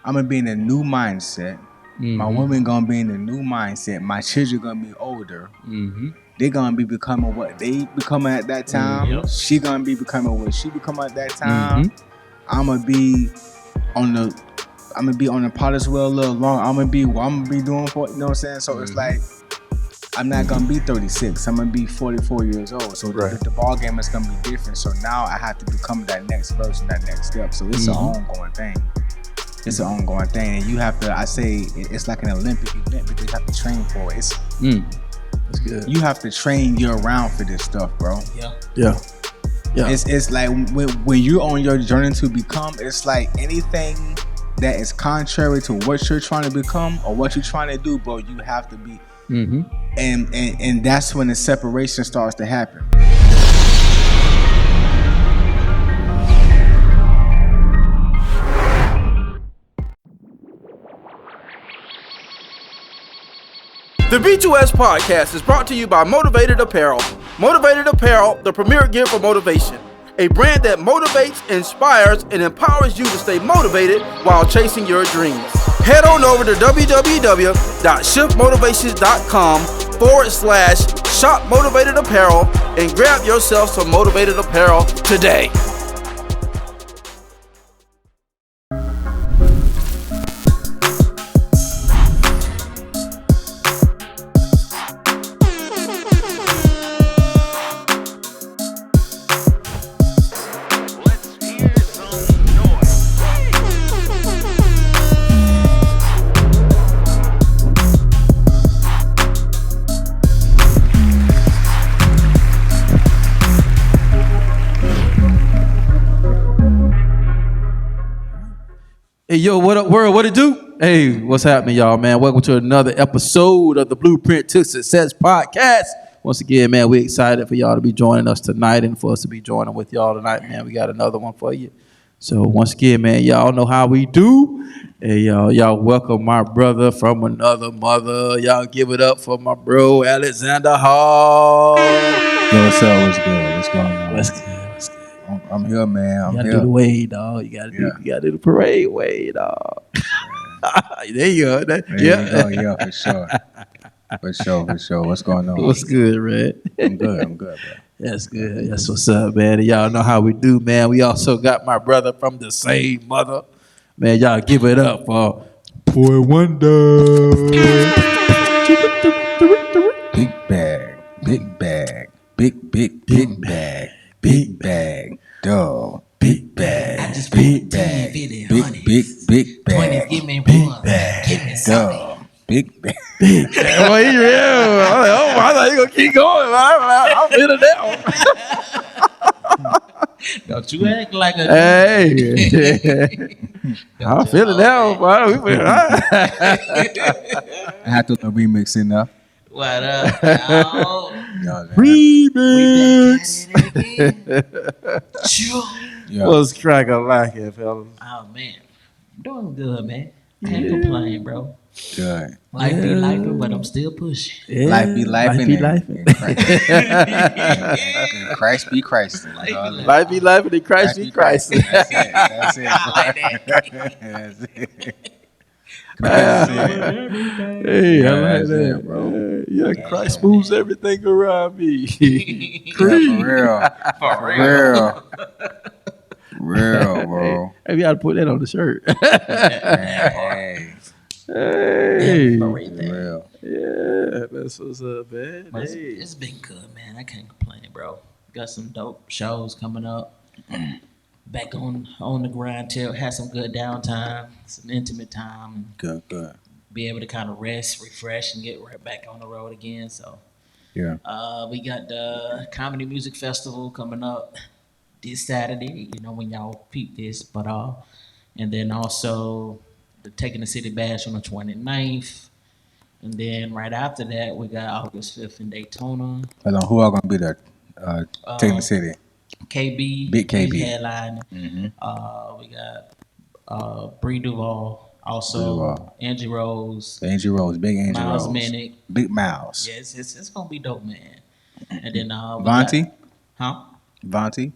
I'm gonna be in a new mindset. My woman gonna be in a new mindset. My children gonna be older. They gonna be becoming what they becoming at that time. She gonna be becoming what she becoming at that time. I'm gonna be on the potter's wheel a little long. I'm gonna be what I'm gonna be doing for, you know what I'm saying? So it's like I'm not gonna be 36. I'm gonna be 44 years old. So the ball game is gonna be different. So now I have to become that next version, that next step. So it's an ongoing thing. It's an ongoing thing, and you have to. I say it's like an Olympic event because you have to train for it. That's good. You have to train year round for this stuff, bro. Yeah. It's like when you're on your journey to become, it's like anything that is contrary to what you're trying to become or what you're trying to do, bro. You have to be, and that's when the separation starts to happen. The B2S Podcast is brought to you by Motivated Apparel. Motivated Apparel, the premier gear for motivation. A brand that motivates, inspires, and empowers you to stay motivated while chasing your dreams. Head on over to www.shiftmotivations.com/shop Motivated Apparel and grab yourself some Motivated Apparel today. Hey, yo, what up, world? What it do? Hey, what's happening, y'all, man? Welcome to another episode of the Blueprint to Success Podcast. Once again, man, we're excited for y'all to be joining us tonight and for us to be joining with y'all tonight, man. We got another one for you. So once again, man, y'all know how we do. Hey, y'all welcome my brother from another mother. Y'all give it up for my bro, Alexander Hall. Yo, what's up? What's good? What's going on? What's good? I'm here, man. You gotta do the wave, dog. You gotta do the parade wave, dog. There you go. Yeah, for sure. For sure. What's going on? What's good, Red? I'm good, bro. That's good. That's what's up, man. And y'all know how we do, man. We also got my brother from the same mother. Man, y'all give it up for Boy Wonda. Big bag, big bag, big bag. Big bag, dog. Big bag. I just big bag. big Bag. Give me big one. bag. Give me something. Dog. Big bag. Well, he real. I thought you gonna keep going. I'm feeling that one. Don't you act like a Hey. I'm feeling that one. I had to remix enough. What up? Remix. Yeah. What's cracking like it, fellas? Oh man, I'm doing good, man. Can't complain, bro. Good. Life be life, but I'm still pushing. Yeah. Life be life be life. Christ be Christ. Life be life and Christ be Christ. That's it. That's it. Hey, I like that, bro. Yeah, Christ moves everything around me. For real, bro. Hey, we gotta put that on the shirt. Hey, For real. Yeah, that's what's up, man. But Hey. it's been good, man. I can't complain, bro. Got some dope shows coming up. Back on the grind, had some good downtime, some intimate time. Good. Be able to kind of rest, refresh, and get right back on the road again. So, Yeah. we got the Comedy Music Festival coming up this Saturday. You know when y'all peep this, but and then also the Taking the City Bash on the 29th. And then right after that, we got August 5th in Daytona. Hold on, who are gonna be there? Taking the city. KB, Big KB. headline. We got Bree Duval, also Duval. Angie Rose, Big Angie Miles Rose. Minnick. Big Mouse. Yes, it's gonna be dope, man. And then Vonti? Vonti.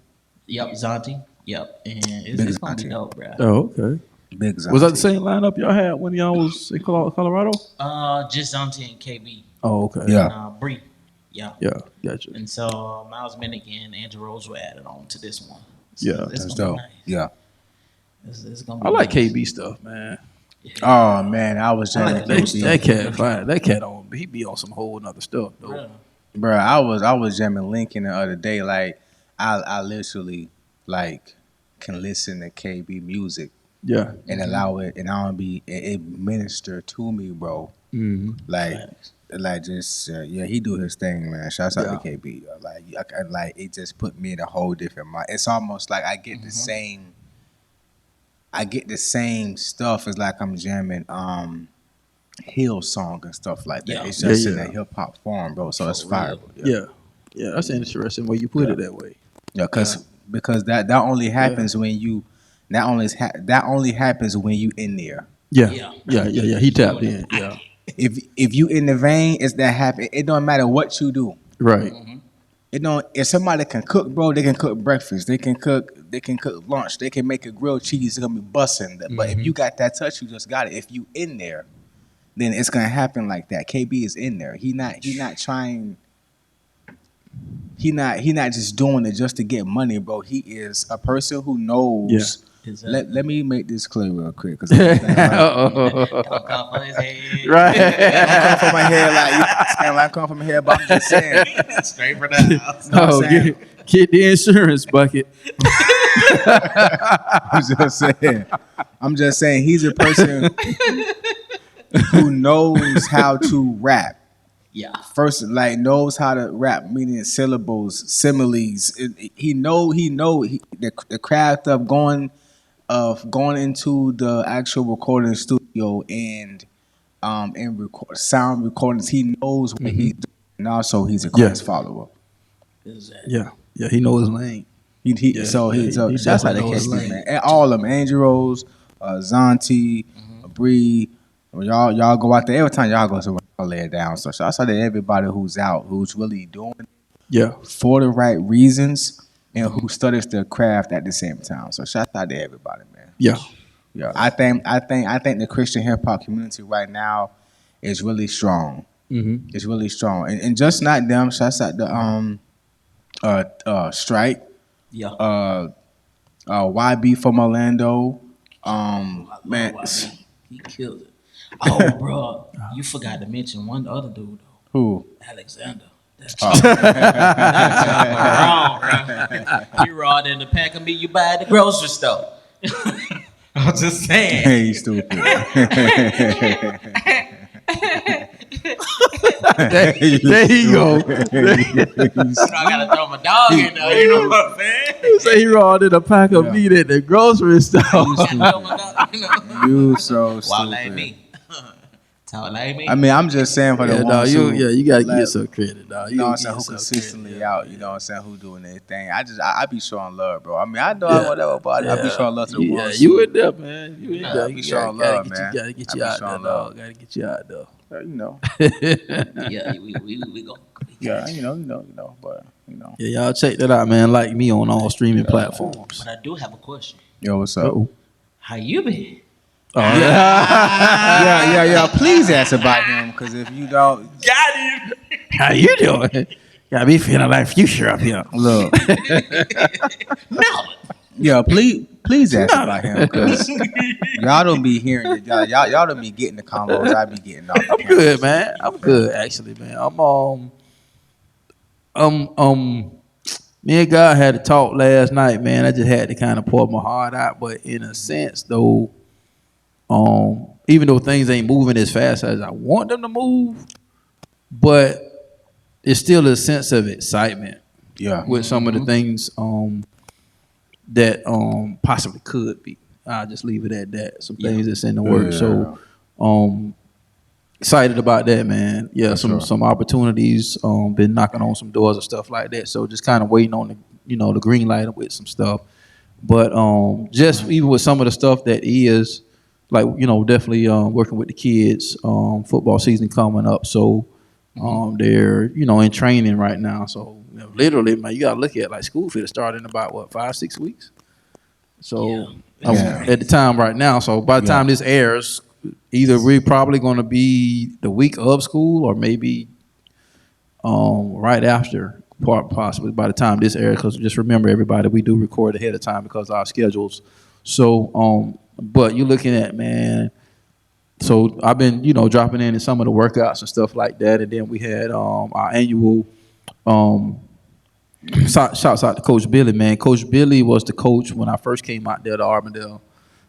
Yep, Zonti. Yep, and it's gonna be Zonti. dope, bro. Oh, okay. Big Zonte. Was that the same lineup y'all had when y'all was in Colorado? Just Zonte and KB. Oh, okay. Yeah. And, Bree. Yeah. Yeah, gotcha. And so Miles Minnick and Andrew Rose were added on to this one. So Yeah, that's dope. Nice. Yeah. It's gonna be I like nice. KB stuff, man. Oh man, I was jamming That cat fine. That cat he be on some whole nother stuff though. Bruh. Bro, I was jamming Lincoln the other day. Like I literally like can listen to KB music Yeah. and allow it, and I don't be it minister to me, bro. Mm-hmm. Like just he do his thing, man. Shouts out to KB. Like it just put me in a whole different mind. It's almost like I get the same. I get the same stuff as like I'm jamming Hill song and stuff like that. Yeah. It's just Yeah, in yeah. a hip hop form, bro. So it's For fire. real. Yeah, that's interesting way you put it that way. Yeah, because that only happens when you that only happens when you in there. Yeah. Yeah. He tapped in. Yeah. If you in the vein, it's that happen. It don't matter what you do. Right. It don't. If somebody can cook, bro, they can cook breakfast. They can cook lunch. They can make a grilled cheese. It's gonna be busting. But if you got that touch, you just got it. If you in there, then it's gonna happen like that. KB is in there. He not trying. He not just doing it just to get money, bro. He is a person who knows. Yeah. Let me make this clear real quick, because Don't come for his head. Right. come from my head like come from my head, but I'm just saying. Straight for the house. No, I'm Oh, saying. get the insurance bucket. I'm just saying he's a person who knows how to rap. Yeah. First, like knows how to rap, meaning syllables, similes. He know the craft of going into the actual recording studio and sound recordings. He knows what he's doing, and also he's a Christ follower. Yeah, he knows his lane. Shouts out to definitely knows his KC, lane. man. And all of them, Angel Rose, Zonte, Bree. Y'all go out there every time y'all go somewhere, y'all lay it down. So shouts out to everybody who's out, who's really doing it for the right reasons, and who studies their craft at the same time. So shout out to everybody, man. Yeah. I think the Christian hip hop community right now is really strong. Mm-hmm. It's really strong, and just not them. Shouts out to Strike, Yeah. YB from Orlando. Man, He killed it. Oh, bro, you forgot to mention one other dude though. who? Alexander. That's wrong, bro. He raw in the pack of me you buy at the grocery store. I'm just saying. Hey, you stupid. There you go. I gotta throw my dog in there. You know what I'm saying? You say he rolled in a pack of meat at the grocery store. Gotta throw my dog, you know? You so stupid. Walk like me. Talk like me. I mean, I'm just saying for the ones who, you gotta like, get some credit, dog. you know what I'm saying, who consistently out, you know what I'm saying, who doing their thing. I be showing love, bro. I mean, I know whatever, but I be showing love to the ones. You in there, man. You in I there. be showing love, man. Gotta get I you be out there, showing dog. love. Gotta get you out there. You know. Yeah, we go. Yeah, you know, but you know. Yeah, y'all check that out, man. Like me on all streaming platforms. But I do have a question. Yo, what's up? How you been? Yeah. Please ask about him, because if you don't, Got him. How you doing? Got me feeling like future up here. look. No. Yeah, please ask about him, because y'all don't be hearing it. Y'all don't be getting the combos I be getting. I'm good, man. I'm good, actually, man. Me and God had a talk last night, man. I just had to kind of pour my heart out, but in a sense, though, even though things ain't moving as fast as I want them to move, but it's still a sense of excitement with some of the things that possibly could be. I'll just leave it at that. Some things that's in the works. So excited about that, man. Yeah, some opportunities. Been knocking on some doors and stuff like that. So just kind of waiting on the green light with some stuff. But just even with some of the stuff that is like, definitely working with the kids. Football season coming up, so they're in training right now. So literally, man, you gotta look at like school fit to start in about 5-6 weeks. So at the time right now. So by the time this airs, either we're probably going to be the week of school or maybe right after, possibly by the time this airs. Because just remember, everybody, we do record ahead of time because of our schedules. So, but you're looking at, man. So I've been, dropping in some of the workouts and stuff like that, and then we had our annual. Shouts out to Coach Billy, man. Coach Billy was the coach when I first came out there to Armandale.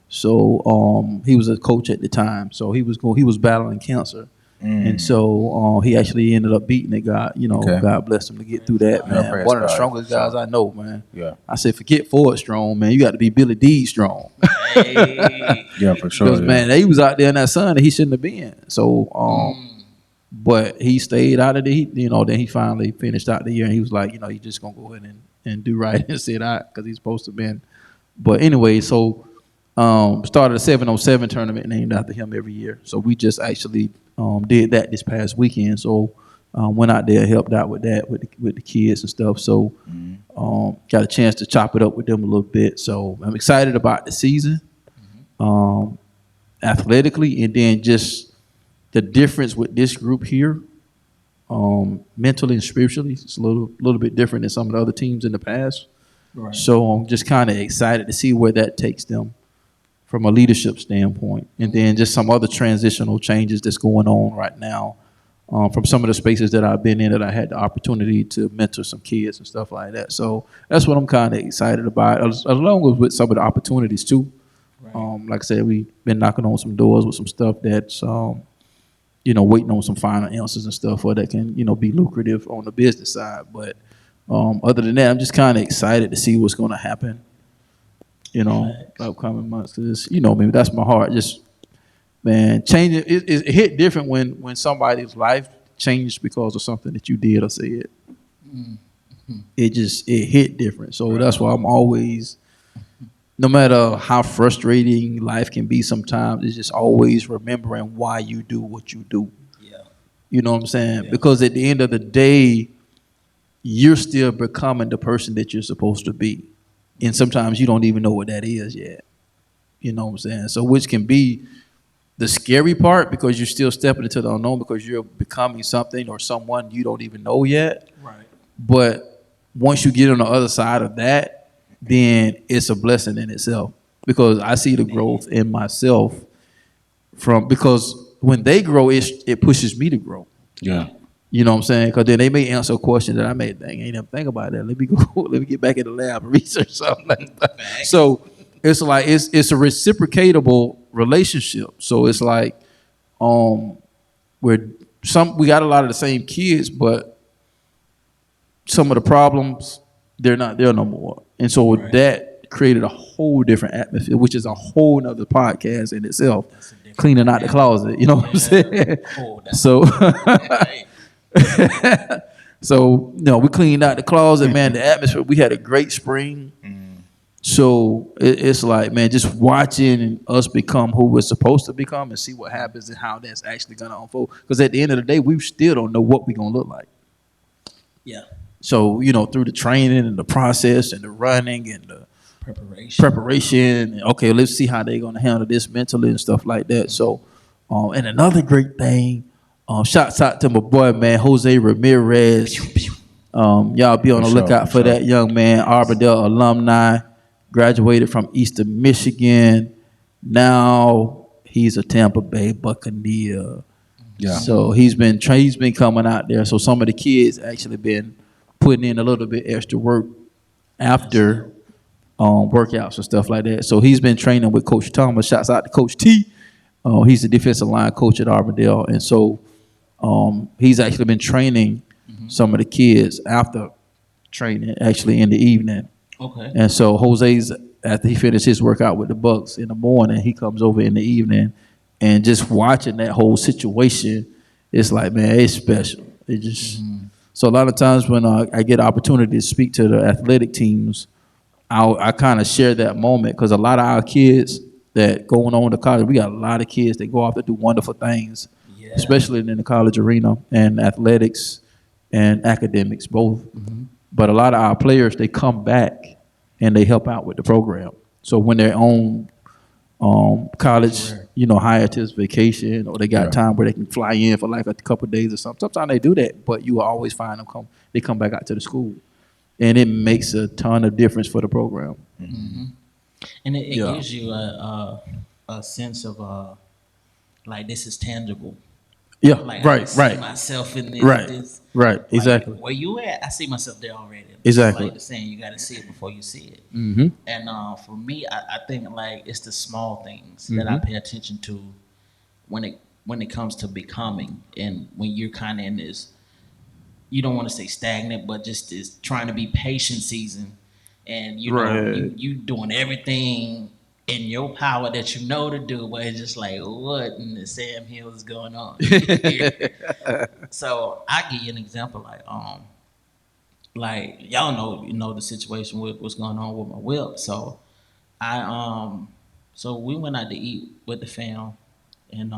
So he was a coach at the time. So he was battling cancer. And so he actually ended up beating it. God bless him to get through that, man. One of the strongest guys I know, man. Yeah. I said, forget Ford strong, man. You got to be Billy D strong. Hey. Yeah, for sure. Because, man, he was out there in that sun that he shouldn't have been. So, but he stayed out of the heat, then he finally finished out the year and he was like, he's just going to go ahead and do right and sit out because he's supposed to have been. But anyway, so started a 7-on-7 tournament named after him every year. So we just actually did that this past weekend. So went out there, helped out with that with the kids and stuff. So got a chance to chop it up with them a little bit. So I'm excited about the season, athletically, and then just the difference with this group here, mentally and spiritually, it's a little bit different than some of the other teams in the past. Right. So I'm just kind of excited to see where that takes them from a leadership standpoint, and then just some other transitional changes that's going on right now from some of the spaces that I've been in that I had the opportunity to mentor some kids and stuff like that. So that's what I'm kind of excited about, along with some of the opportunities too. Right. Like I said, we've been knocking on some doors with some stuff that's waiting on some final answers and stuff where that can, be lucrative on the business side. But other than that, I'm just kind of excited to see what's going to happen, upcoming months. Cause maybe that's my heart. Just, man, changing. It hit different when somebody's life changed because of something that you did or said. Mm-hmm. It hit different. So that's why I'm always, no matter how frustrating life can be sometimes, it's just always remembering why you do what you do. Yeah. You know what I'm saying? Yeah. Because at the end of the day, you're still becoming the person that you're supposed to be. And sometimes you don't even know what that is yet. You know what I'm saying? So which can be the scary part because you're still stepping into the unknown because you're becoming something or someone you don't even know yet. Right. But once you get on the other side of that, then it's a blessing in itself because I see the growth in myself because when they grow, it pushes me to grow. Yeah. You know what I'm saying? Because then they may answer a question that I may think, ain't never think about that. Let me get back in the lab and research something like that. So it's like it's a reciprocatable relationship. So it's like we got a lot of the same kids, but some of the problems they're not there no more. And so that created a whole different atmosphere, which is a whole nother podcast in itself. Cleaning out the closet, you know what I'm saying? So, we cleaned out the closet, man. The atmosphere, we had a great spring. So it's like, man, just watching us become who we're supposed to become and see what happens and how that's actually going to unfold. Because at the end of the day, we still don't know what we're going to look like. Yeah. So, through the training and the process and the running and the preparation, okay, let's see how they're going to handle this mentally and stuff like that. So, and another great thing, shouts out to my boy, man, Jose Ramirez. Y'all be on the lookout for that young man, Armandale alumni, graduated from Eastern Michigan. Now he's a Tampa Bay Buccaneer. Yeah. So he's been coming out there. So some of the kids actually been putting in a little bit extra work after workouts and stuff like that. So he's been training with Coach Thomas. Shouts out to Coach T. He's the defensive line coach at Armandale. And so he's actually been training some of the kids after training, actually in the evening. Okay. And so Jose's, after he finished his workout with the Bucks in the morning, he comes over in the evening. And just watching that whole situation, it's like, man, it's special. It just so a lot of times when I get an opportunity to speak to the athletic teams, I kind of share that moment because a lot of our kids that going on to college, we got a lot of kids that go off to do wonderful things, especially in the college arena and athletics and academics both. But a lot of our players, they come back and they help out with the program. So when they're on college, hiatus, vacation, or they got time where they can fly in for like a couple of days or something. Sometimes they do that, but you always find them they come back out to the school, and it makes a ton of difference for the program. Mm-hmm. And it gives you a sense of like this is tangible. Yeah, like, right. I see myself in this. Right, exactly. Where you at? I see myself there already. Exactly. Like the saying, you got to see it before you see it. Mm-hmm. And for me, I think like it's the small things that I pay attention to when it comes to becoming, and when you're kind of in this, you don't want to say stagnant, but just this trying to be patient season, and you doing everything in your power that you know to do, but it's just like, what in the Sam Hill is going on? So I give you an example, like y'all know the situation with what's going on with my whip. So so we went out to eat with the fam, and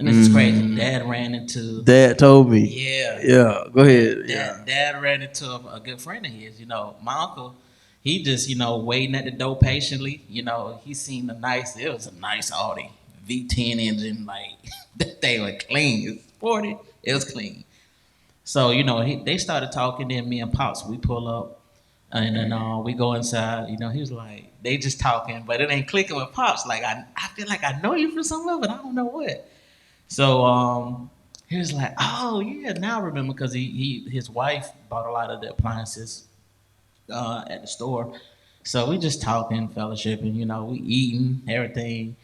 this is crazy. Dad told me. Yeah. Go ahead. Dad ran into a good friend of his. My uncle. He just, waiting at the door patiently. He seen it was a nice Audi V10 engine. Like, that thing was clean. It was sporty. It was clean. So, they started talking. Then me and Pops, we pull up. And then we go inside. He was like, they just talking. But it ain't clicking with Pops. Like, I feel like I know you from somewhere, but I don't know what. So he was like, oh, yeah, now I remember. Because his wife bought a lot of the appliances at the store. So we just talking, fellowshipping, we eating, everything.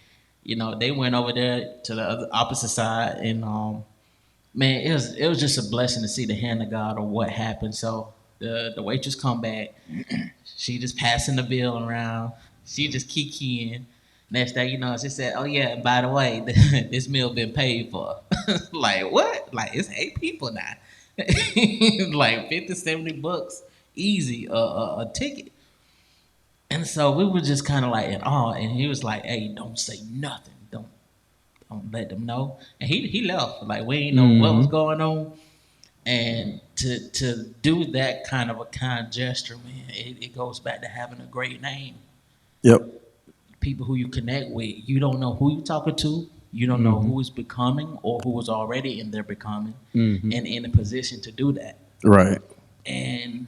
They went over there to the other opposite side, and man, it was just a blessing to see the hand of God on what happened. So the waitress come back, she just passing the bill around, she just kikiing. Next thing she said, oh yeah, and by the way, this meal been paid for. Like, what? Like, it's 8 people now. Like $50-$70 easy a ticket. And so we were just kind of like in awe, and he was like, hey, don't say nothing, don't let them know. And he left, like, we didn't know what was going on. And to do that kind of a kind gesture, man, it goes back to having a great name. Yep. People who you connect with, you don't know who you're talking to, you don't know who is becoming or who was already in their becoming, and in a position to do that. Right. And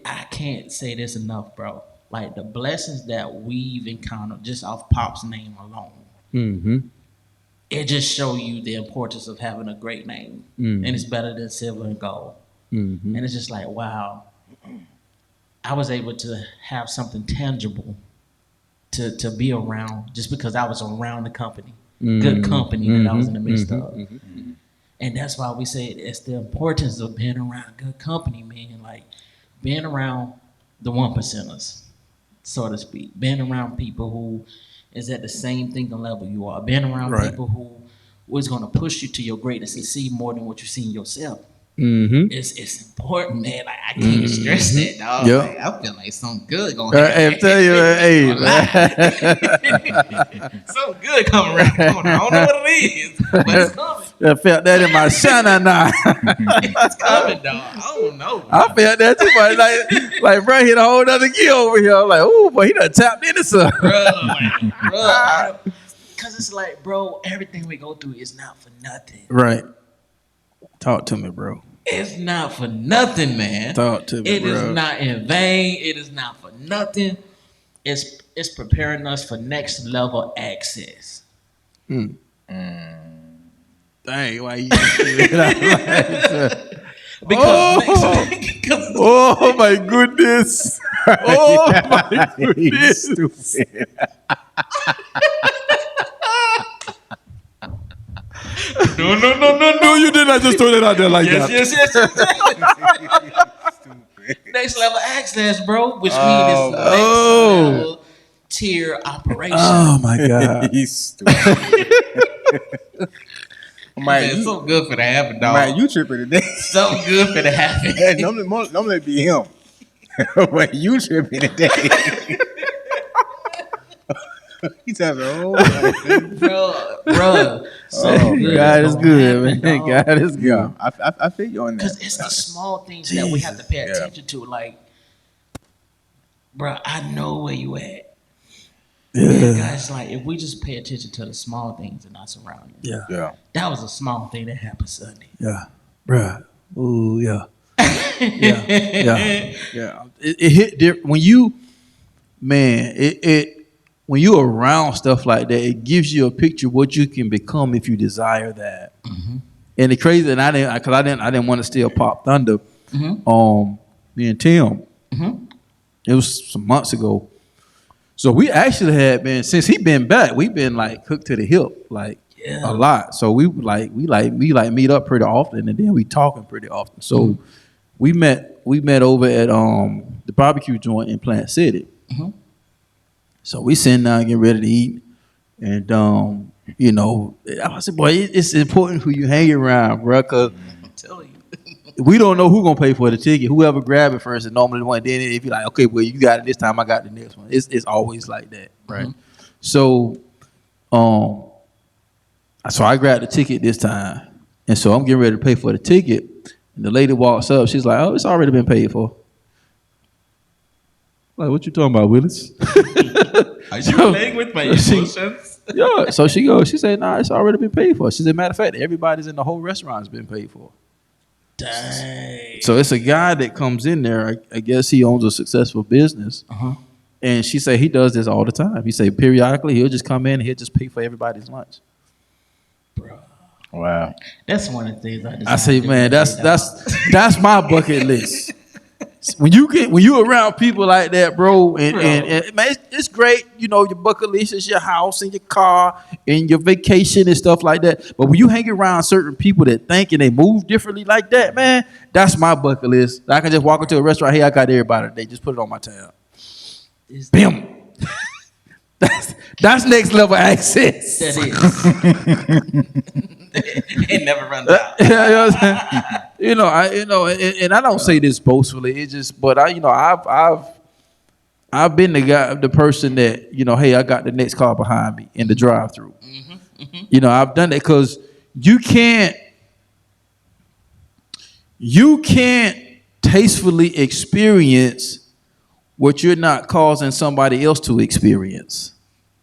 I can't say this enough, bro. Like, the blessings that we've encountered just off Pop's name alone, it just show you the importance of having a great name, and it's better than silver and gold. And it's just like, wow, I was able to have something tangible to be around just because I was around the company, good company that I was in the midst of. And that's why we say it's the importance of being around good company, man. Like, being around the 1%ers, so to speak. Being around people who is at the same thinking level you are. Being around people who was going to push you to your greatness and see more than what you see in yourself. It's important, man. Like, I can't stress that, dog. Yep. Like, I feel like something good going on. I'm telling you, hey, something good coming around the corner. I don't know what it is, but it's coming. I felt that in my shana now. It's coming, dog. I don't know. I felt that too, but like bro, hit a whole other gear over here. I'm like, oh, boy, he done tapped into something. Bro, because it's like, bro, everything we go through is not for nothing. Right. Talk to me, bro. It's not for nothing, man. Talk to me, bro. It is not in vain. It is not for nothing. It's preparing us for next level access. Dang, why you do that? Because oh my goodness. Oh my goodness. Stupid. No, you did not just throw that out there like that. Yes. Next level access, bro, which means it's next level tier operation. Oh my God. He's stupid. Man, so good for the happen, dog. Man, you tripping today. So good for the happen. Hey, normally it be him. But you tripping today. He's having a whole bro. So good. God is good, man. God is good. Yeah, I feel you on that. Because it's the small things that we have to pay attention to. Like, bro, I know where you at. Yeah. Man, guys, like if we just pay attention to the small things in our surroundings. Yeah. That was a small thing that happened Sunday. Yeah. Bruh. Ooh, yeah. Yeah. It hit different when you, man. It when you around stuff like that, it gives you a picture of what you can become if you desire that. Mm-hmm. And the crazy, and I didn't want to steal Pop Thunder. Mm-hmm. Me and Tim. Mm-hmm. It was some months ago. So we actually had been, since he been back, we've been like hooked to the hip, like a lot. So we meet up pretty often, and then we talking pretty often. So we met over at the barbecue joint in Plant City. Mm-hmm. So we sitting down getting ready to eat, and you know, I said, boy, it's important who you hang around, bro, because I'm telling you. We don't know who's gonna pay for the ticket. Whoever grab it first is normally the one. Then if you're like, okay, well, you got it this time, I got the next one. It's always like that, right? Mm-hmm. So, so I grabbed the ticket this time, and so I'm getting ready to pay for the ticket. And the lady walks up. She's like, "Oh, it's already been paid for." Like, what you talking about, Willis? Are you playing with my emotions? Yeah. So she goes. She said, "Nah, it's already been paid for." She said, "Matter of fact, everybody's in the whole restaurant has been paid for." Dang. So it's a guy that comes in there. I guess he owns a successful business. Uh-huh. And she said he does this all the time. He said periodically he'll just come in and he'll just pay for everybody's lunch. Bro. Wow. That's one of the things I say, man, that's my bucket list. When you around people like that, bro, and man, it's great, you know, your bucket list is your house and your car and your vacation and stuff like that. But when you hang around certain people that think and they move differently like that, man, that's my bucket list. I can just walk into a restaurant, hey, I got everybody today, just put it on my tab. Bam. That's next level access. That is. It never runs out. You know, and I don't say this boastfully. It's just, but I've been the person that, you know, hey, I got the next car behind me in the drive-through. Mm-hmm, mm-hmm. You know, I've done that because you can't tastefully experience what you're not causing somebody else to experience.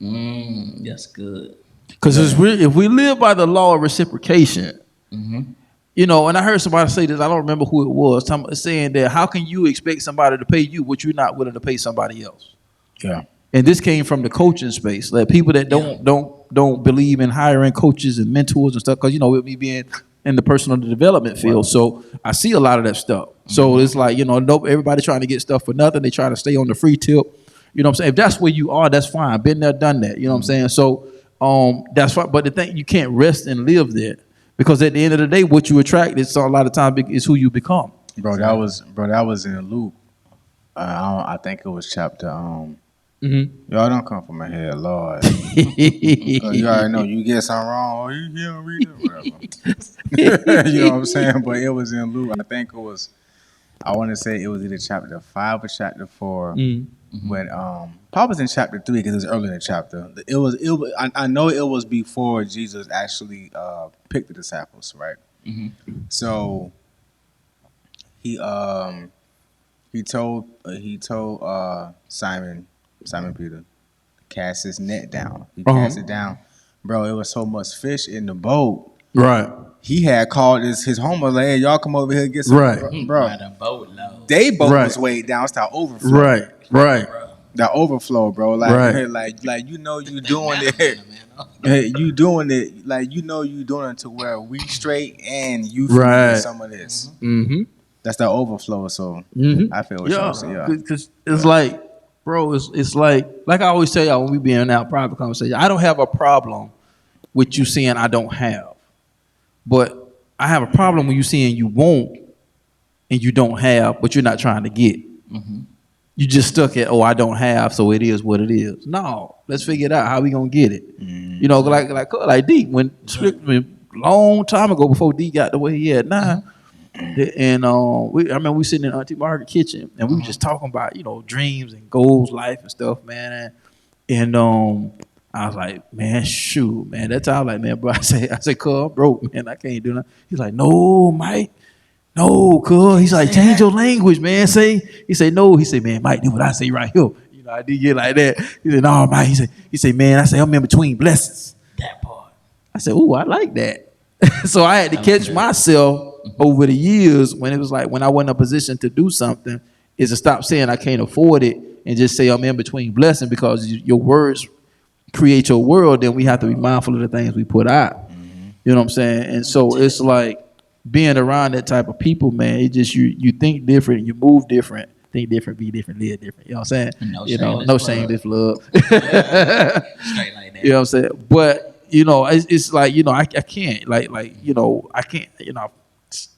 That's good. Because if we live by the law of reciprocation, mm-hmm. You know, and I heard somebody say this, I don't remember who it was, saying that how can you expect somebody to pay you what you're not willing to pay somebody else? Yeah. And this came from the coaching space, like people that don't believe in hiring coaches and mentors and stuff, because, you know, with me being in the personal development field, so I see a lot of that stuff. Mm-hmm. So it's like, you know, everybody trying to get stuff for nothing. They try to stay on the free tip. You know what I'm saying? If that's where you are, that's fine. Been there, done that. You know what I'm saying? So that's fine. But the thing, you can't rest and live there, because at the end of the day, what you attract is a lot of times is who you become. Bro, that was in Luke. I think it was chapter. Mm-hmm. Y'all don't come from my head, Lord. You already know you get something wrong. Oh, you don't read it, whatever. You know what I'm saying? But it was in Luke. I think it was. I want to say it was either chapter 5 or chapter 4. Mm-hmm. When Paul was in chapter 3 because it was early in the chapter. It was. I know it was before Jesus actually picked the disciples, right? Mm-hmm. So he told Simon Peter, cast his net down. He cast it down, bro. It was so much fish in the boat. Right. He had called his homies, like, hey, y'all come over here and get some. Right. Bro. They boat was weighed down. It's that overflow. Right. That overflow, bro. Like, you know you doing it. Hey, you doing it. Like, you know you doing it to where we straight and you feel some of this. Mm-hmm. That's the overflow. So I feel what you're saying. Yeah. Because it's like, bro, it's like I always tell y'all when we be in our private conversation, I don't have a problem with you saying I don't have. But I have a problem when you saying you won't and you don't have, but you're not trying to get. Mm-hmm. You just stuck at, I don't have, so it is what it is. No, let's figure it out. How we gonna get it? Mm-hmm. You know, like D, when long time ago before D got the way he had now. And I remember we sitting in Auntie Margaret's kitchen and we were just talking about, you know, dreams and goals, life and stuff, man. And I was like, man, shoot, man. That's how I was like, man, bro. I say, cuz, I'm broke, man. I can't do nothing. He's like, no, Mike. No, cuz. He's like, change your language, man. He say, no. He say, man, Mike, do what I say right here. You know, I did get like that. He said, no, Mike. He say, man, I say, I'm in between blessings. That part. I said, ooh, I like that. So I had to catch myself over the years when it was like, when I wasn't in a position to do something, is to stop saying I can't afford it and just say I'm in between blessings, because your words create your world. Then we have to be mindful of the things we put out. You know what I'm saying? And so it's like being around that type of people, man. It just you think different, you move different, think different, be different, live different. You know what I'm saying? No shameless love. Straight like that. You know what I'm saying? But it's like I can't like I can't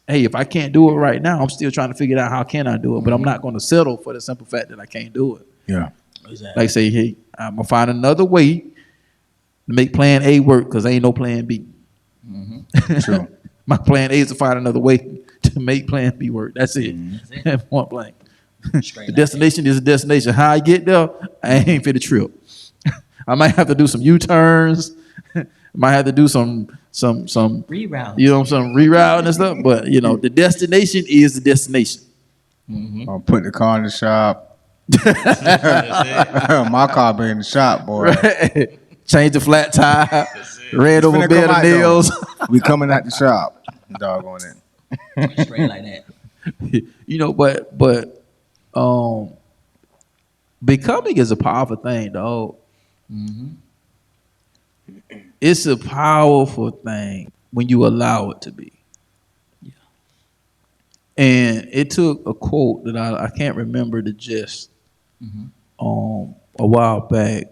hey, if I can't do it right now, I'm still trying to figure out how can I do it. But I'm not going to settle for the simple fact that I can't do it. Yeah. Exactly. Like say, hey, I'm gonna find another way to make plan A work, because ain't no plan B. True. My plan A is to find another way to make plan B work. That's it. Point blank. The destination is a destination. How I get there, I ain't for the trip. I might have to do some U-turns. Might have to do some reroute. Some rerouting and stuff. But the destination is the destination. I'll put the car in the shop. My car be in the shop, boy. Right. Change the flat tire. Red over bed of nails. We coming out the shop. Dog on it. Straight like that. But becoming is a powerful thing, dog. It's a powerful thing when you allow it to be. Yeah. And it took a quote that I can't remember the gist a while back.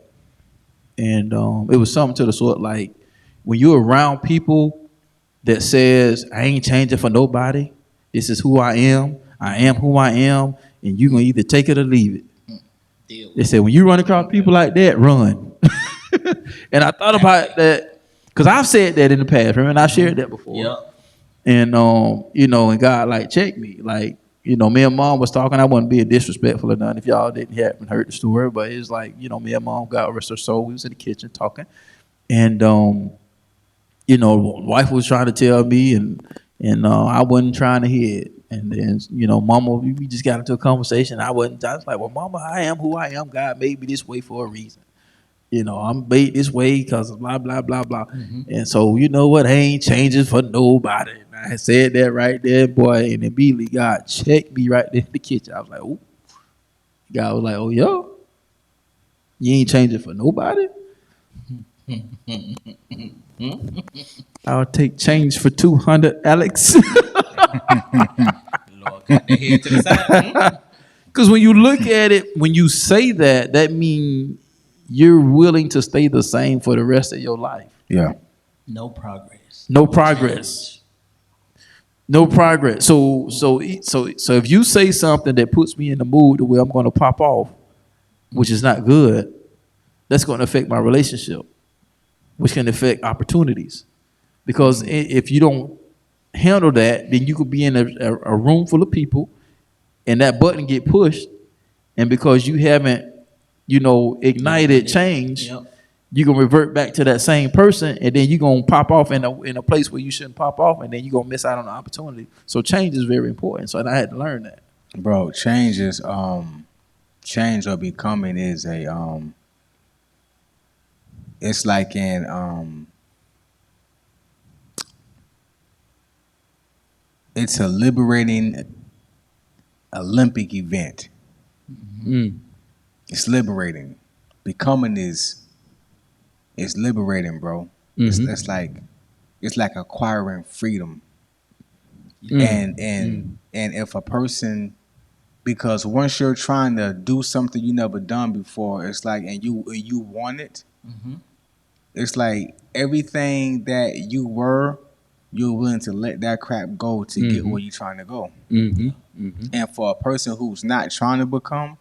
And it was something to the sort like, when you're around people that says, I ain't changing for nobody. This is who I am. I am who I am. And you're going to either take it or leave it. They said, when you run across people like that, run. And I thought about that, because I've said that in the past. Remember, I shared that before. Yep. And, and God, checked me. Me and Mom was talking. I wasn't being disrespectful or nothing if y'all haven't heard the story. But it was like, me and Mom, God rest her soul, we was in the kitchen talking. And, wife was trying to tell me, and I wasn't trying to hear it. And then, Mama, we just got into a conversation. I was like, well, Mama, I am who I am. God made me this way for a reason. I'm made this way because of blah, blah, blah, blah. And so, you know what? I ain't changing for nobody. And I said that right there, boy. And immediately God checked me right there in the kitchen. I was like, ooh. God was like, oh, yo, you ain't changing for nobody? I'll take change for 200, Alex. Lord, got the head to the side. Because when you look at it, when you say that, that means you're willing to stay the same for the rest of your life. Yeah. No progress. No progress. No progress. So if you say something that puts me in the mood to where I'm going to pop off, which is not good, that's going to affect my relationship, which can affect opportunities. Because if you don't handle that, then you could be in a room full of people and that button get pushed, and because you haven't ignited change, you're going to revert back to that same person, and then you're going to pop off in a place where you shouldn't pop off, and then you're going to miss out on the opportunity. So change is very important. So I had to learn that. Bro, change or becoming is it's like it's a liberating Olympic event. It's liberating. Becoming is liberating, bro. It's like acquiring freedom. And if a person, because once you're trying to do something you never done before, it's like, and you want it, it's like everything that you're willing to let that crap go to get where you're trying to go. And for a person who's not trying to become,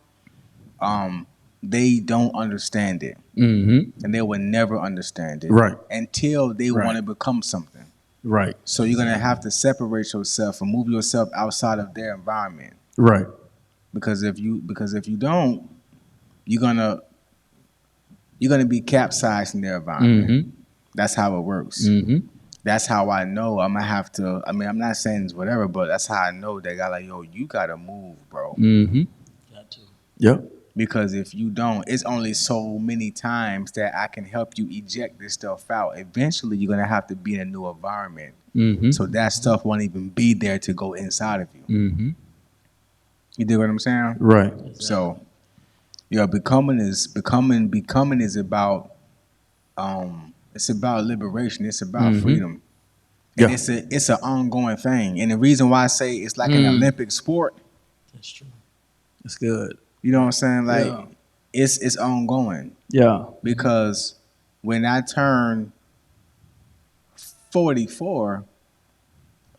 they don't understand it. And they will never understand it. Right. Until they want to become something. Right. So you're going to have to separate yourself and move yourself outside of their environment. Right. Because if you don't, you're gonna be capsized in their environment. That's how it works. that's how I know I'm gonna have to. I mean, I'm not saying it's whatever, but that's how I know they got like, yo, you gotta move, bro. Got to. Yep. Because if you don't, it's only so many times that I can help you eject this stuff out. Eventually, you're gonna have to be in a new environment, so that stuff won't even be there to go inside of you. You dig what I'm saying? Right. So, yeah, becoming is about it's about liberation. It's about freedom. And it's an ongoing thing. And the reason why I say it's like an Olympic sport. That's true. That's good. You know what I'm saying? Like it's ongoing. Yeah. Because when I turn 44,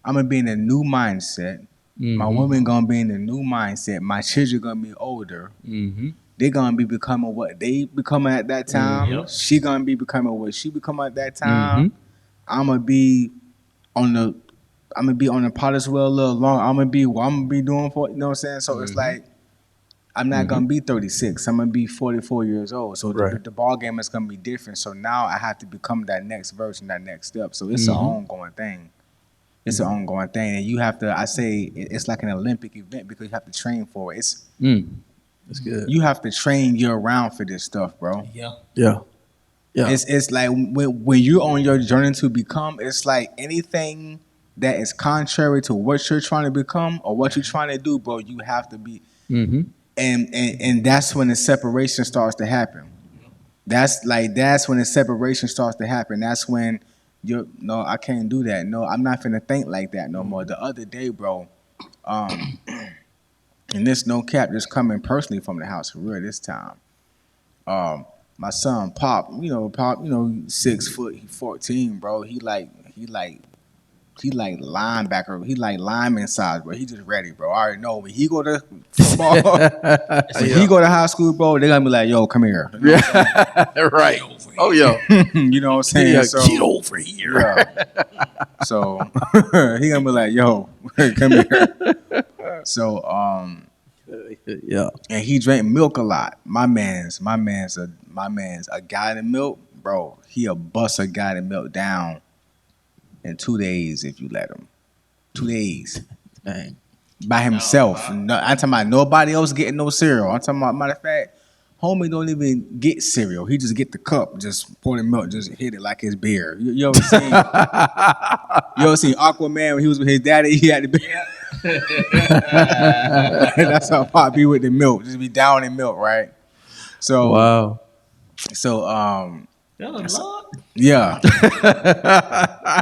I'm gonna be in a new mindset. My woman gonna be in a new mindset. My children gonna be older. They're gonna be becoming what they becoming at that time. She gonna be becoming what she becoming at that time. I'm gonna be on the potter's wheel a little long. I'm gonna be what I'm gonna be doing for, you know what I'm saying? So it's like I'm not gonna be 36. I'm gonna be 44 years old. So the ball game is gonna be different. So now I have to become that next version, that next step. So it's an ongoing thing. It's an ongoing thing, and you have to. I say it's like an Olympic event because you have to train for it. That's good. You have to train year round for this stuff, bro. Yeah. It's like when you're on your journey to become. It's like anything that is contrary to what you're trying to become or what you're trying to do, bro. You have to be. And that's when the separation starts to happen. That's when the separation starts to happen. That's when no, I can't do that. No, I'm not finna think like that no more. The other day, bro, and this no cap, just coming personally from the house for real this time. My son Pop, 6 foot, he 14, bro. He like linebacker. He like lineman size, bro. He just ready, bro. I already know when he go to football, when he go to high school, bro, they gonna be like, yo, come here. You know Right. Oh, yo. You know what I'm saying? Yeah, So, get over here. Yeah. So he gonna be like, yo, come here. So Yeah. and he drank milk a lot. My man's a gallon of milk, bro. He'll bust a gallon of milk down in 2 days if you let him. 2 days. Dang. By himself. No, I'm talking about nobody else getting no cereal. I'm talking about, matter of fact, homie don't even get cereal. He just get the cup, just pour the milk, just hit it like his beer. You ever seen Aquaman when he was with his daddy? He had the beer. That's how Pop be with the milk. Just be down in milk, right? So Wow. So Lord. yeah.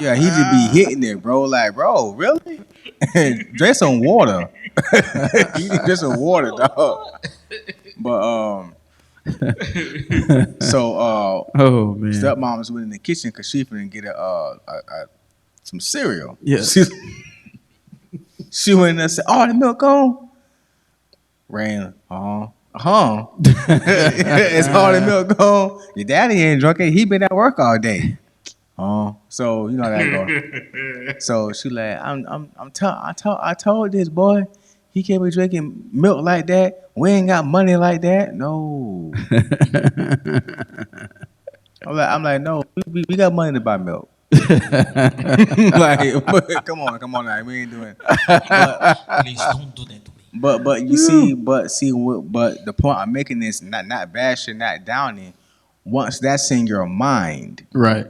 Yeah, he just be hitting it, bro. Like, bro, really? Drink some water. You need just some water, dog. But oh man. stepmom was in the kitchen because she finna get some cereal. Yeah. She went in there and said, "Oh, the milk gone." Rain, it's all the milk gone. Your daddy ain't drunk it. He been at work all day. So you know how that go. So she like, I told this boy he can't be drinking milk like that. We ain't got money like that. No. I'm like, no, we got money to buy milk. Like, come on, now, we ain't doing. Please don't do that to me. But you see, but the point I'm making is not bashing, not downing. Once that's in your mind, Right.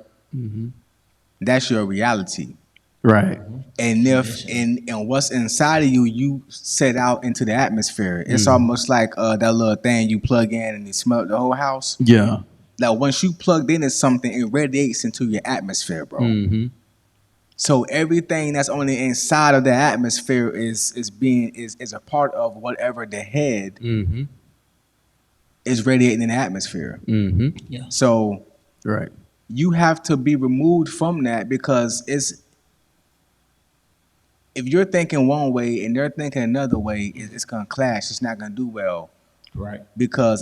that's your reality. Right. And if and what's inside of you, you set out into the atmosphere. It's almost like that little thing you plug in and it smells the whole house. Yeah. Like once you plugged into something, it radiates into your atmosphere, bro. So everything that's on the inside of the atmosphere is a part of whatever the head is radiating in the atmosphere. Yeah. So Right. you have to be removed from that because if you're thinking one way and they're thinking another way, it's gonna clash. It's not gonna do well. Right. Because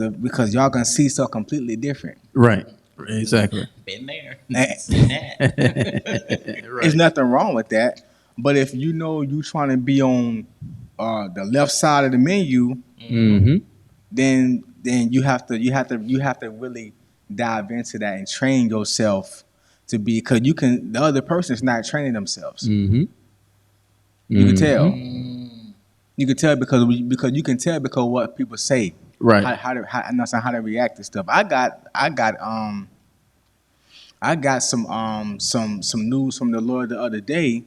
y'all gonna see stuff completely different. Right. Exactly. Been there. Seen that. There's nothing wrong with that. But if you know you trying to be on the left side of the menu, then you have to really dive into that and train yourself to be, because the other person is not training themselves. Mm-hmm. You can tell. You can tell because you can tell because what people say. Right. How they react to stuff. I got some news from the Lord the other day.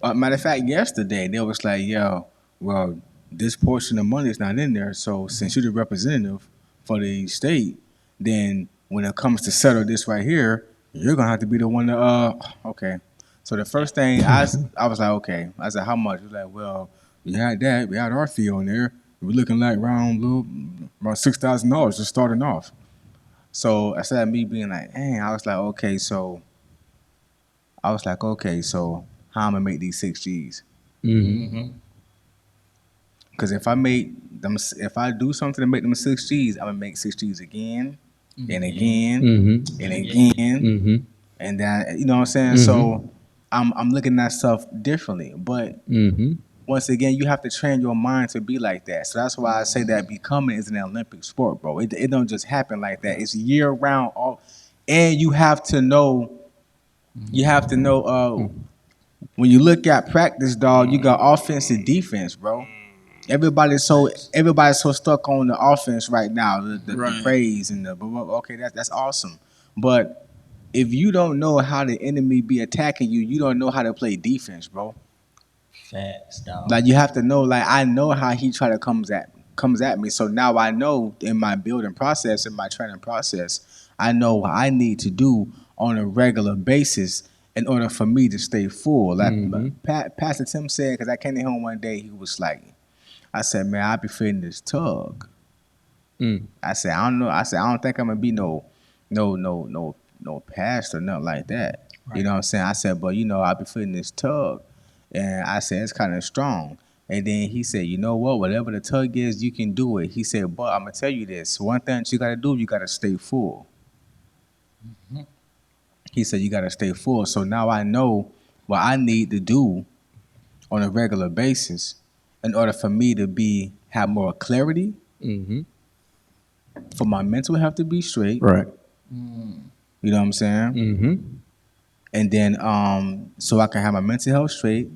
Matter of fact, yesterday they was like, "Yo, well, this portion of money is not in there. So since you're the representative for the state, then when it comes to settle this right here, you're gonna have to be the one to okay." So the first thing I was like, okay. I said, how much? He was like, well, we had our fee on there. We're looking like around $6,000 just starting off. So instead of me being like, dang, I was like, okay, so how I'm gonna make these 6 G's? Because if I do something to make them 6 G's, I'm gonna make 6 G's again and again and again, and then you know what I'm saying. So I'm looking at stuff differently, but once again, you have to train your mind to be like that. So that's why I say that becoming is an Olympic sport, bro. It don't just happen like that. It's year round, and you have to know. You have to know. When you look at practice, dog, you got offense and defense, bro. Everybody's so stuck on the offense right now, the praise and the okay, that's awesome. But if you don't know how the enemy be attacking you, you don't know how to play defense, bro. Facts, dog. Like you have to know. Like I know how he comes at me, so now I know in my building process, in my training process, I know what I need to do on a regular basis in order for me to stay full. Like Pastor Tim said, because I came to him one day, he was like, I said, man, I be feeling this tug. I said, I don't know. I said, I don't think I'm gonna be no pastor, nothing like that. Right. You know what I'm saying? I said, but I be feeling this tug. And I said, it's kind of strong. And then he said, you know what? Whatever the tug is, you can do it. He said, but I'm going to tell you this. One thing that you got to do, you got to stay full. He said, you got to stay full. So now I know what I need to do on a regular basis in order for me to have more clarity, for my mental health to be straight. Right. You know what I'm saying? And then so I can have my mental health straight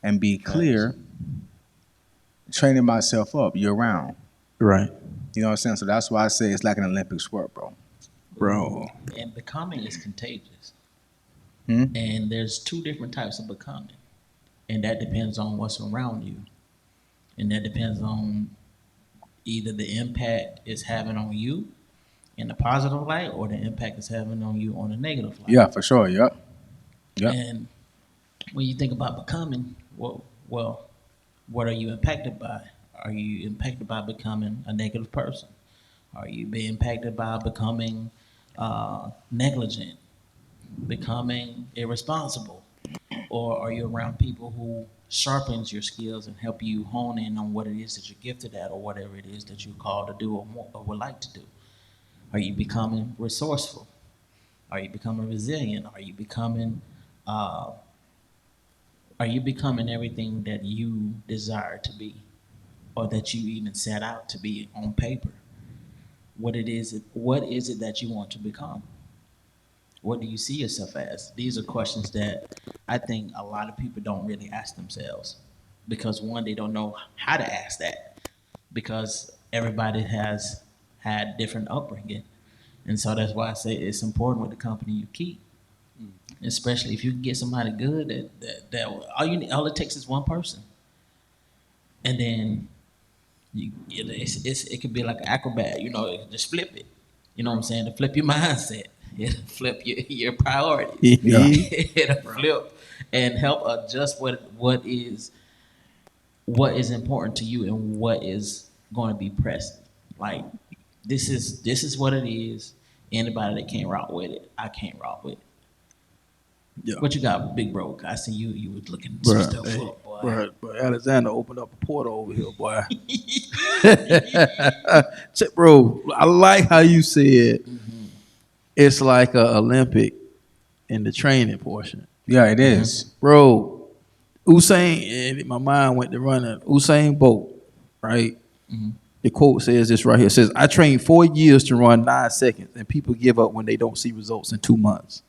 and be clear, training myself up year round. Right. You know what I'm saying? So that's why I say it's like an Olympic sport, bro. And becoming is contagious. And there's 2 different types of becoming. And that depends on what's around you. And that depends on either the impact it's having on you in a positive light or the impact it's having on you on a negative light. Yeah, for sure. Yep. And when you think about becoming, well, what are you impacted by? Are you impacted by becoming a negative person? Are you being impacted by becoming negligent, becoming irresponsible? Or are you around people who sharpens your skills and help you hone in on what it is that you're gifted at or whatever it is that you're called to do or would like to do? Are you becoming resourceful? Are you becoming resilient? Are you becoming everything that you desire to be or that you even set out to be on paper? What is it that you want to become? What do you see yourself as? These are questions that I think a lot of people don't really ask themselves because, one, they don't know how to ask that because everybody has had different upbringing. And so that's why I say it's important with the company you keep, especially if you can get somebody good that all it takes is one person. And then it could be like an acrobat, just flip it. You know what I'm saying? To flip your mindset. It'll flip your priorities. It'll flip and help adjust what is important to you and what is going to be present. Like this is what it is. Anybody that can't rock with it, I can't rock with it. Yeah. What you got, big bro? I see you was looking some stuff up, boy. Bro, Alexander opened up a portal over here, boy. Bro, I like how you said it's like an Olympic in the training portion. Yeah, it is. Bro, Usain, my mind went to running. Usain Bolt, right? The quote says this right here. It says, I trained 4 years to run 9 seconds, and people give up when they don't see results in 2 months.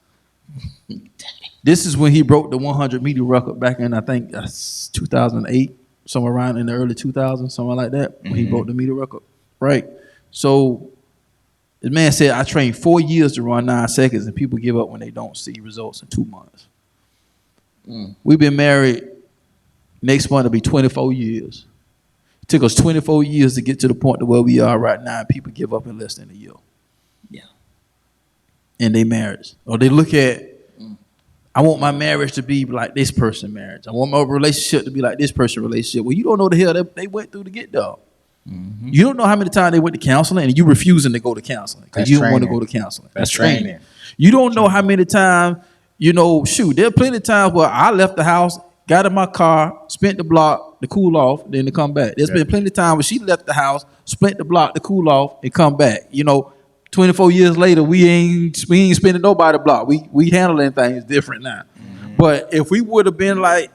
This is when he broke the 100-meter record back in, I think, 2008, somewhere around in the early 2000s, something like that, when he broke the meter record, right? So the man said, I trained 4 years to run 9 seconds, and people give up when they don't see results in 2 months. We've been married, next month will be 24 years. It took us 24 years to get to the point to where we are right now, and people give up in less than a year. Yeah. In their marriage. Or they look at, I want my marriage to be like this person marriage. I want my relationship to be like this person relationship. Well, you don't know the hell they went through to get there. You don't know how many times they went to counseling and you refusing to go to counseling because you don't want to go to counseling. That's training. You don't know how many times, there are plenty of times where I left the house, got in my car, spent the block to cool off, then to come back. There's been plenty of times where she left the house, spent the block to cool off, and come back. 24 years later, we ain't spending nobody block. We handling things different now. But if we would have been like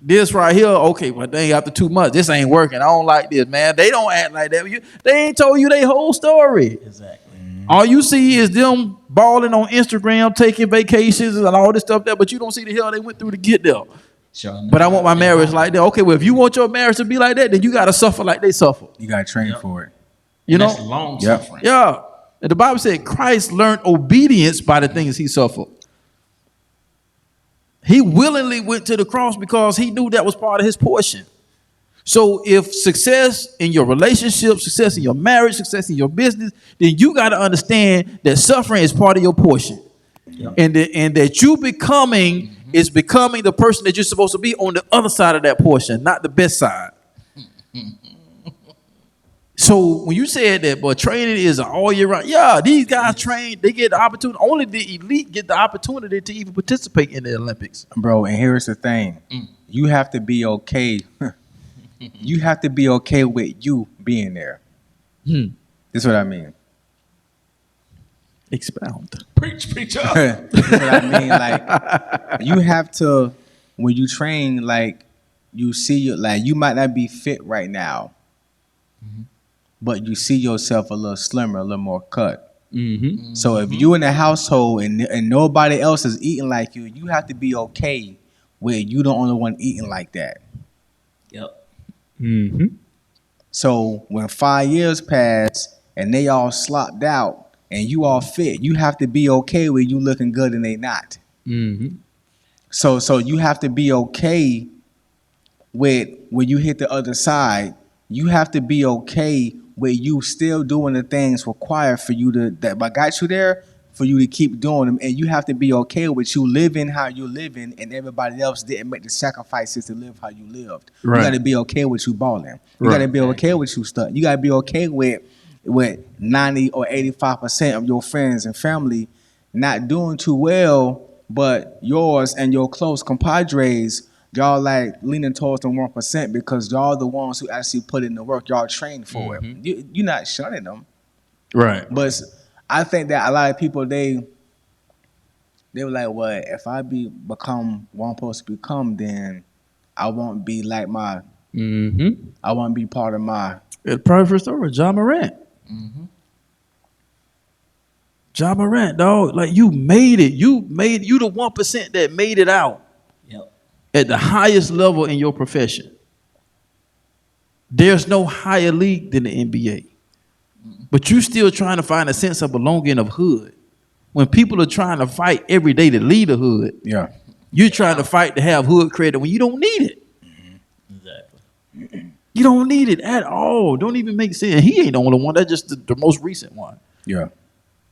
this right here, okay, well, dang, after 2 months, this ain't working. I don't like this, man. They don't act like that. They ain't told you their whole story. Exactly. All you see is them balling on Instagram, taking vacations and all this stuff there, but you don't see the hell they went through to get there. Sure, but I want my marriage like that. Okay, well, if you want your marriage to be like that, then you got to suffer like they suffer. You got to train for it. That's long suffering. Yeah. And the Bible said Christ learned obedience by the things he suffered. He willingly went to the cross because he knew that was part of his portion. So if success in your relationship, success in your marriage, success in your business, then you got to understand that suffering is part of your portion. Yep. And that you becoming is becoming the person that you're supposed to be on the other side of that portion, not the best side. So when you said that, but training is all year round, these guys train, they get the opportunity. Only the elite get the opportunity to even participate in the Olympics. Bro, and here's the thing. You have to be okay. You have to be okay with you being there. That's what I mean. Expound. Preach up. That's what I mean. Like, you have to, when you train, like, you see, you might not be fit right now. But you see yourself a little slimmer, a little more cut. So if you in a household and nobody else is eating like you, you have to be okay with you the only one eating like that. Yep. So when 5 years pass and they all slopped out and you all fit, you have to be okay with you looking good and they not. So you have to be okay with when you hit the other side. You have to be okay with you still doing the things required for you that got you there, for you to keep doing them. And you have to be okay with you living how you're living and everybody else didn't make the sacrifices to live how you lived. Right. You got to be okay with you balling. You got to be okay with you stuck. You got to be okay with 90 or 85% of your friends and family not doing too well, but yours and your close compadres, y'all like leaning towards the 1% because y'all the ones who actually put in the work. Y'all trained for it. You're not shunning them. Right. But I think that a lot of people, they were like, well, if I become what I'm supposed to become, then I won't be like my, I won't be part of my. It's probably first story, John Morant. John Morant, dog, like you made it. You the 1% that made it out. At the highest level in your profession. There's no higher league than the NBA. But you still trying to find a sense of belonging of hood. When people are trying to fight every day to lead a hood, you're trying to fight to have hood credit when you don't need it. Exactly. You don't need it at all. Don't even make sense. He ain't the only one. That's just the most recent one. Yeah.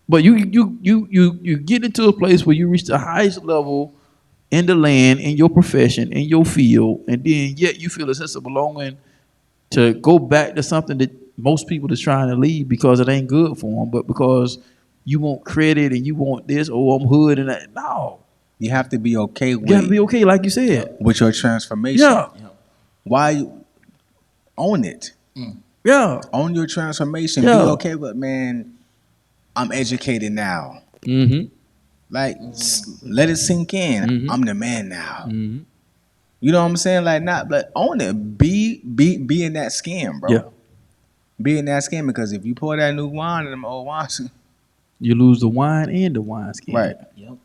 But you get into a place where you reach the highest level in the land, in your profession, in your field, and then yet you feel a sense of belonging to go back to something that most people is trying to leave because it ain't good for them, but because you want credit and you want this, I'm hood and that. No. You have to be okay with. You have to be okay, like you said. With your transformation. Yeah. Why you own it? Yeah. Own your transformation. Yeah. Be okay with, man, I'm educated now. Like, let it sink in. I'm the man now. You know what I'm saying? Like, but own it. Be in that skin, bro. Yeah. Be in that skin, because if you pour that new wine in them old wines, you lose the wine and the wine skin. Right. Yep.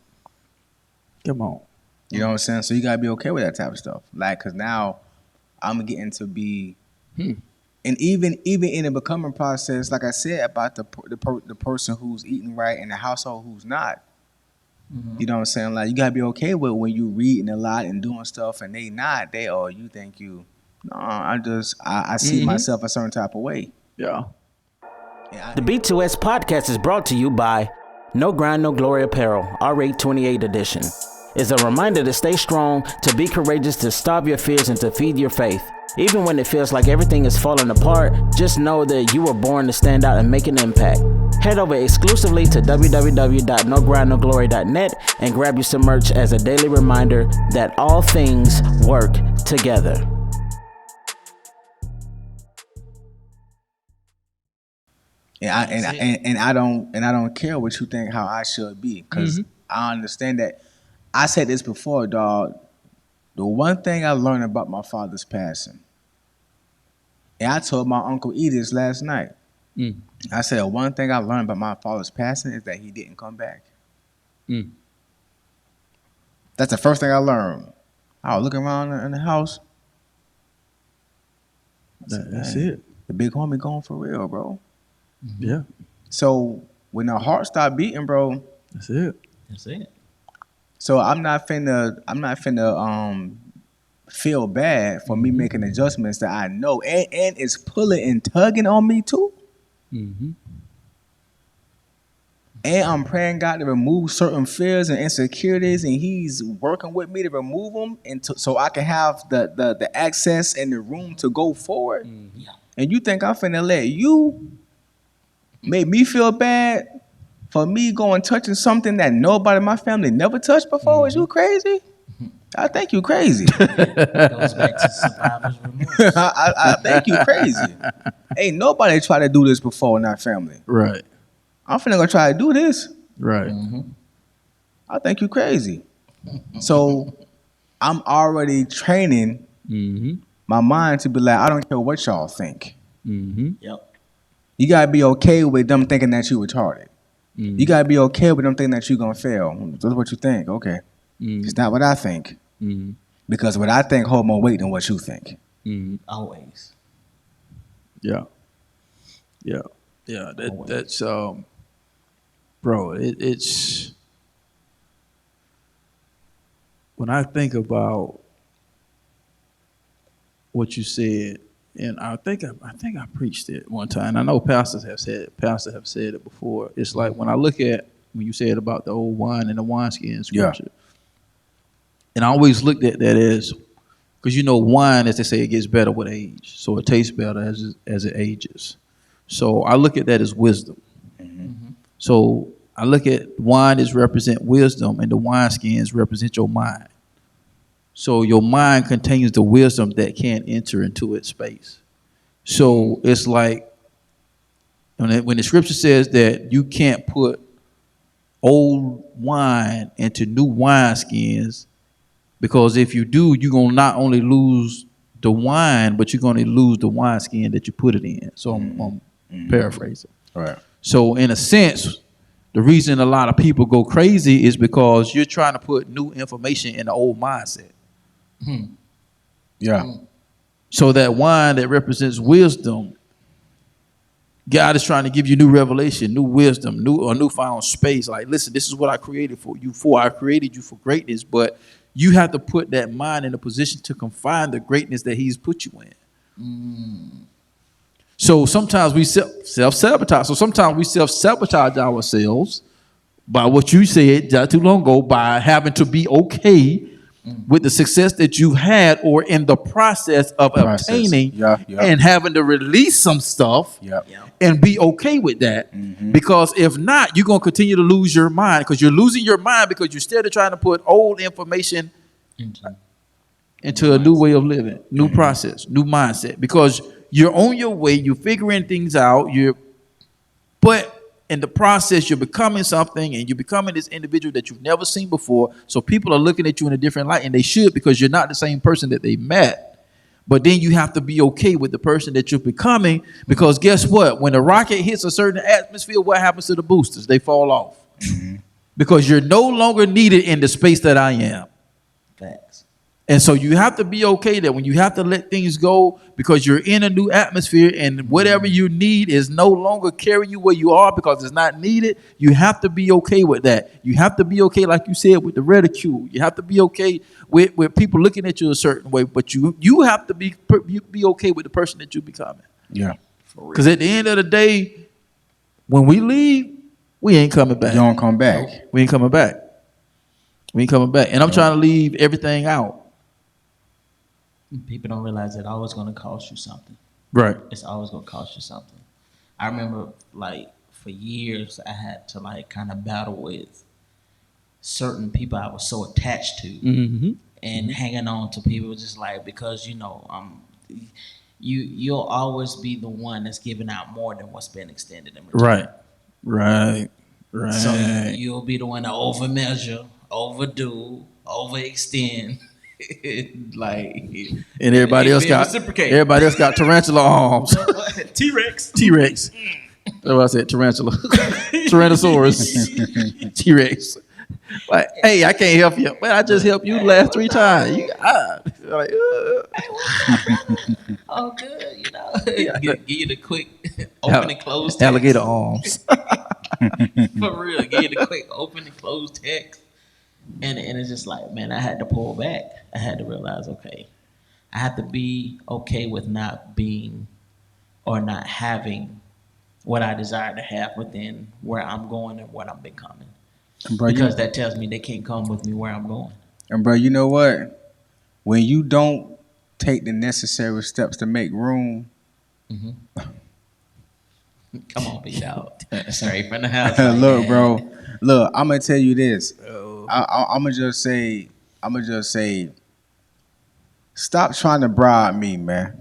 Come on. You know what I'm saying? So you gotta be okay with that type of stuff. Like, cause now I'm getting to be, and even in the becoming process, like I said about the person who's eating right in the household who's not. You know what I'm saying? Like, you gotta be okay with when you reading a lot and doing stuff, and they not. You think you. No, I see myself a certain type of way. Yeah. The B2S Podcast is brought to you by No Grind, No Glory Apparel, R828 edition. It's a reminder to stay strong, to be courageous, to starve your fears, and to feed your faith. Even when it feels like everything is falling apart, just know that you were born to stand out and make an impact. Head over exclusively to www.nogrindnoglory.net and grab you some merch as a daily reminder that all things work together. And I don't care what you think how I should be, because I understand that. I said this before, dog. The one thing I learned about my father's passing, and I told my Uncle E this last night. I said, one thing I learned about my father's passing is that he didn't come back. That's the first thing I learned. I was looking around in the house. That's it. The big homie gone for real, bro. Yeah. So when the heart start beating, bro, That's it. So I'm not finna feel bad for me making adjustments that I know and it's pulling and tugging on me too. And I'm praying God to remove certain fears and insecurities, and He's working with me to remove them, and so I can have the access and the room to go forward. And you think I'm finna let you make me feel bad for me going touching something that nobody in my family never touched before? Is you crazy? I think you crazy. Goes back to survivor's remorse. I think you crazy. Ain't nobody tried to do this before in our family. Right. I'm finna go try to do this. Right. I think you crazy. So I'm already training my mind to be like, I don't care what y'all think. Yep. You gotta be okay with them thinking that you retarded. You gotta be okay with them thinking that you gonna fail. That's what you think. Okay. It's not what I think. Because what I think hold more weight than what you think. Always. Yeah. That's bro. It's when I think about what you said, and I think I preached it one time. I know pastors have said it before. It's like when I look at when you said about the old wine and the wineskin scripture. And I always looked at that as, because wine, as they say, it gets better with age. So it tastes better as it ages. So I look at that as wisdom. So I look at wine as represent wisdom, and the wineskins represent your mind. So your mind contains the wisdom that can't enter into its space. So it's like when the scripture says that you can't put old wine into new wineskins, because if you do, you're going to not only lose the wine, but you're going to lose the wineskin that you put it in. So I'm paraphrasing. Right. So in a sense, the reason a lot of people go crazy is because you're trying to put new information in the old mindset. So that wine that represents wisdom, God is trying to give you new revelation, new wisdom, newfound space. Like, listen, this is what I created for you for. I created you for greatness, but you have to put that mind in a position to confine the greatness that He's put you in. So sometimes we self-sabotage. So sometimes we self-sabotage ourselves by what you said not too long ago, by having to be okay with the success that you had or in the process of obtaining and having to release some stuff and be okay with that. Because if not, you're going to continue to lose your mind, because you're losing your mind because you're still trying to put old information into a new way of living, new process, new mindset, because you're on your way, you're figuring things out, but in the process, you're becoming something, and you're becoming this individual that you've never seen before. So people are looking at you in a different light, and they should, because you're not the same person that they met. But then you have to be okay with the person that you're becoming, because guess what? When the rocket hits a certain atmosphere, what happens to the boosters? They fall off. because you're no longer needed in the space that I am. Facts. And so you have to be okay that when you have to let things go because you're in a new atmosphere and whatever you need is no longer carrying you where you are because it's not needed, you have to be okay with that. You have to be okay, like you said, with the ridicule. You have to be okay with people looking at you a certain way, but you have to be okay with the person that you're becoming. Yeah. Because at the end of the day, when we leave, we ain't coming back. You don't come back. We ain't coming back. We ain't coming back. And I'm trying to leave everything out. People don't realize it's always going to cost you something. Right. It's always going to cost you something. I remember, like, for years, I had to, like, kind of battle with certain people I was so attached to and hanging on to people just like, because, you know, you'll always be the one that's giving out more than what's been extended in return. Right. So you'll be the one to overmeasure, overdo, overextend. Like, and everybody else got tarantula arms. T-Rex. That's what I said, tarantula. Tyrannosaurus. T-Rex. Like, hey, I can't help you. Well, I just helped you the last 3 times. Like, oh, good, you know. Give you the quick open and close text. Alligator arms. For real, give you the quick open and close text. And it's just like, man, I had to pull back. I had to realize, okay, I have to be okay with not being or not having what I desire to have within where I'm going and what I'm becoming. Bro, because that tells me they can't come with me where I'm going. And bro, you know what? When you don't take the necessary steps to make room. Come on, big dog. Straight from the house. Look, bro. Look, I'm gonna tell you this. I'm gonna just say, stop trying to bribe me, man.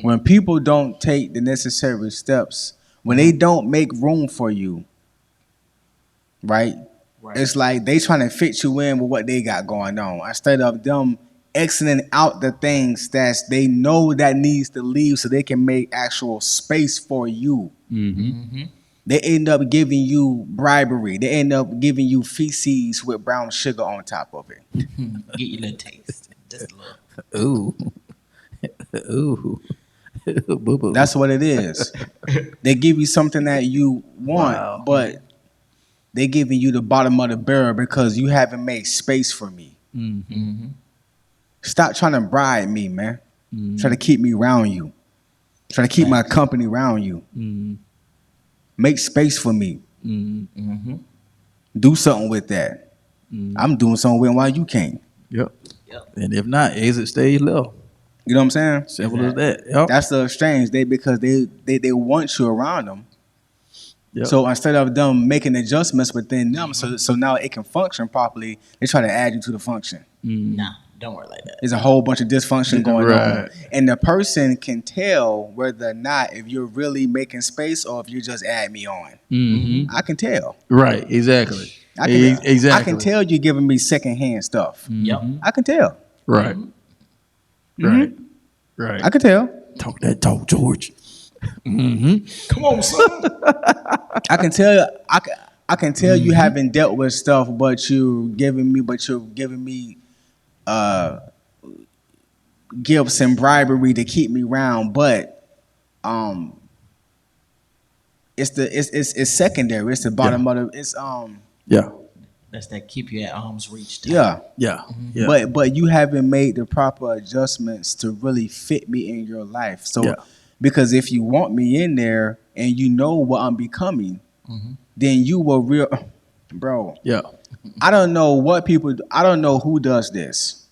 When people don't take the necessary steps, when they don't make room for you, right? It's like they trying to fit you in with what they got going on instead of them exiting out the things that they know that needs to leave so they can make actual space for you. They end up giving you bribery. They end up giving you feces with brown sugar on top of it. Get you a little taste. Just a little. Ooh. Boo-boo. That's what it is. They give you something that you want, but they giving you the bottom of the barrel because you haven't made space for me. Stop trying to bribe me, man. Try to keep me around you. Try to keep my company around you. Make space for me. Do something with that. I'm doing something with it while you can't. Yep. And if not, exit stage left. You know what I'm saying? Simple as that. Yep. That's the exchange. Because they want you around them. Yep. So instead of them making adjustments within them, so now it can function properly, they try to add you to the function. Nah, don't work like that. There's a whole bunch of dysfunction going on. And the person can tell whether or not if you're really making space or if you just add me on. I can tell. Right, exactly. I can tell you're giving me secondhand stuff. Yep. I can tell. Right. Right. I can tell. Talk that talk, George. Come on, son. I can tell. I can tell you haven't dealt with stuff, but you're giving me gifts and bribery to keep me around. But it's secondary. It's the bottom of the. That's that keep you at arm's reach. But you haven't made the proper adjustments to really fit me in your life. So because if you want me in there and you know what I'm becoming, then you will bro. Yeah. I don't know what people. I don't know who does this.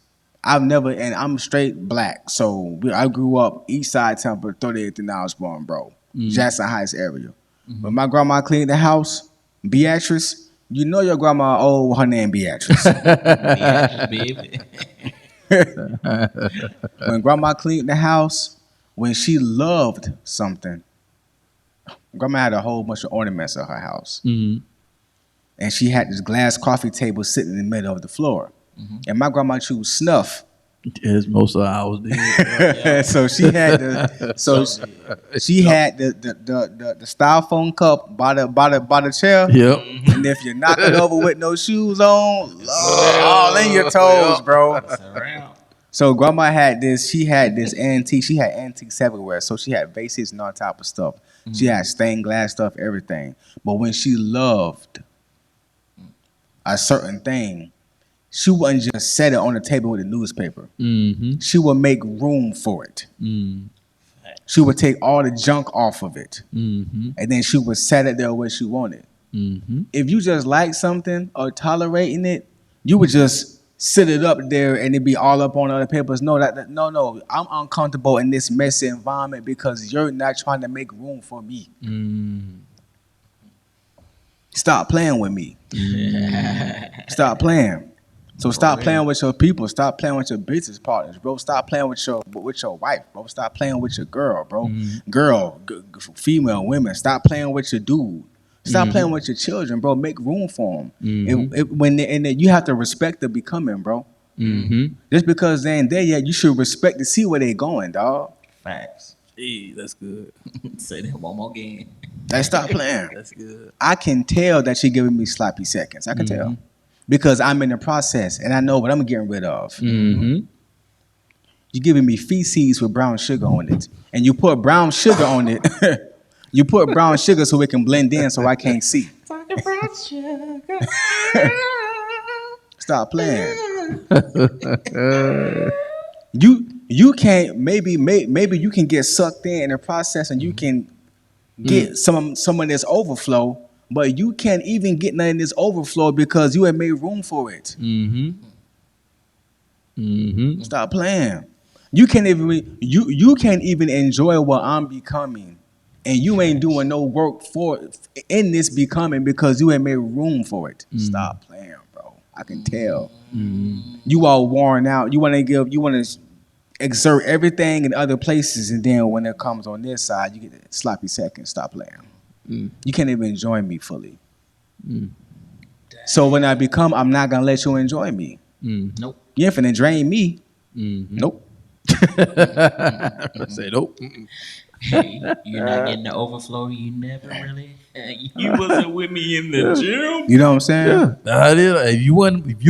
I've never, and I'm straight black. So I grew up East Side Temple, 38th and I was born, bro. Jackson Heights area. When my grandma cleaned the house, Beatrice. You know your grandma old, her name Beatrice. Beatrice, baby. When grandma cleaned the house, when she loved something, grandma had a whole bunch of ornaments at her house. And she had this glass coffee table sitting in the middle of the floor. And my grandma chewed snuff Yes, most of the hours did. So she had she had the styrofoam cup by the chair. Yep. And if you knock it over with no shoes on, all in your toes, bro. So grandma had this. She had this antique. She had antiques everywhere. So she had vases and all type of stuff. She had stained glass stuff, everything. But when she loved a certain thing, she wouldn't just set it on the table with a newspaper. Mm-hmm. She would make room for it. Mm. She would take all the junk off of it. Mm-hmm. And then she would set it there where she wanted. Mm-hmm. If you just like something or tolerating it, you would just sit it up there and it'd be all up on other papers. No, no. I'm uncomfortable in this messy environment because you're not trying to make room for me. Mm. Stop playing with me. Stop playing. So stop playing with your people. Stop playing with your business partners, bro. Stop playing with your wife, bro. Stop playing with your girl, bro. Girl, female, women. Stop playing with your dude. Stop playing with your children, bro. Make room for them. You have to respect the becoming, bro. Just because they ain't there yet, you should respect to see where they going, dog. Facts. Hey, that's good. Say that one more again. Like, stop playing. That's good. I can tell that she giving me sloppy seconds. I can tell. Because I'm in the process and I know what I'm getting rid of. You're giving me feces with brown sugar on it. And you put brown sugar on it. You put brown sugar so it can blend in so I can't see. Stop playing. You can't, maybe you can get sucked in the process and you can get some of this overflow. But you can't even get none of this overflow because you ain't made room for it. Stop playing. You can't even enjoy what I'm becoming, and you ain't doing no work in this becoming because you ain't made room for it. Stop playing, bro. I can tell. You all worn out. You want to exert everything in other places, and then when it comes on this side, you get a sloppy second. Stop playing. You can't even enjoy me fully. So when I become, I'm not gonna let you enjoy me. Nope. You ain't finna drain me. Nope. Say nope. Hey, you're not getting the overflow. You never really. You wasn't with me in the gym. You know what I'm saying? Yeah. If you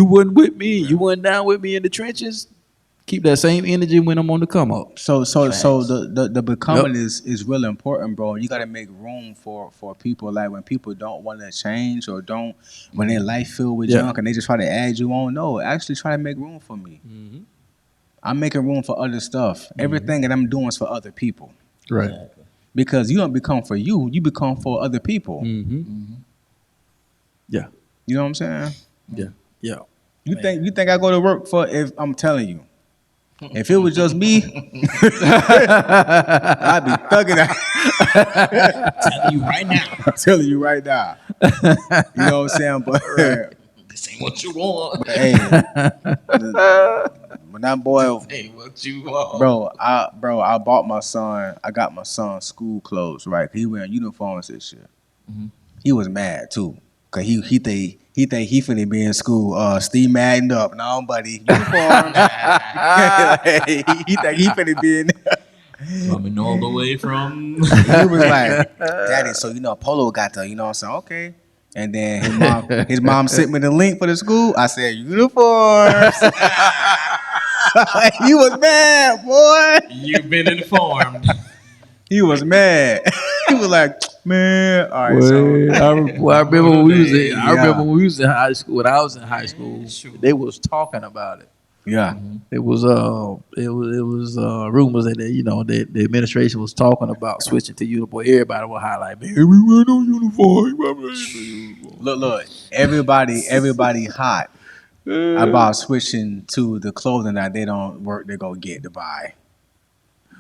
wasn't with me, you wasn't down with me in the trenches. Keep that same energy when I'm on the come up. So the becoming is real important, bro. You got to make room for people. Like when people don't want to change or when their life filled with junk and they just try to add you on. No, actually try to make room for me. I'm making room for other stuff. Everything that I'm doing is for other people. Right. Because you don't become for you. You become for other people. Yeah. You know what I'm saying? Yeah. You think I go to work for if I'm telling you. If it was just me, I'd be thugging out. Telling you right now. You know what I'm saying? But this ain't what you want. But, hey, when that boy, this ain't what you want. Bro, I got my son school clothes, right? He wearing uniforms this year. He was mad too. Cause he think he finna be in school, Steve Madden up. No, buddy, uniform. He think he finna be in there. Coming all the way from. He was like, Daddy, so Polo got the, you know what I'm saying? Okay. And then his mom sent me the link for the school. I said, uniforms. He was mad, boy. You've been informed. He was mad. He was like, man, all right. I remember when we was in high school. When I was in high school, they was talking about it. Yeah, it was rumors that the administration was talking about switching to uniform. Everybody was highlight, man, we wear no uniform. Look, everybody hot about switching to the clothing that they don't work. They go get to buy.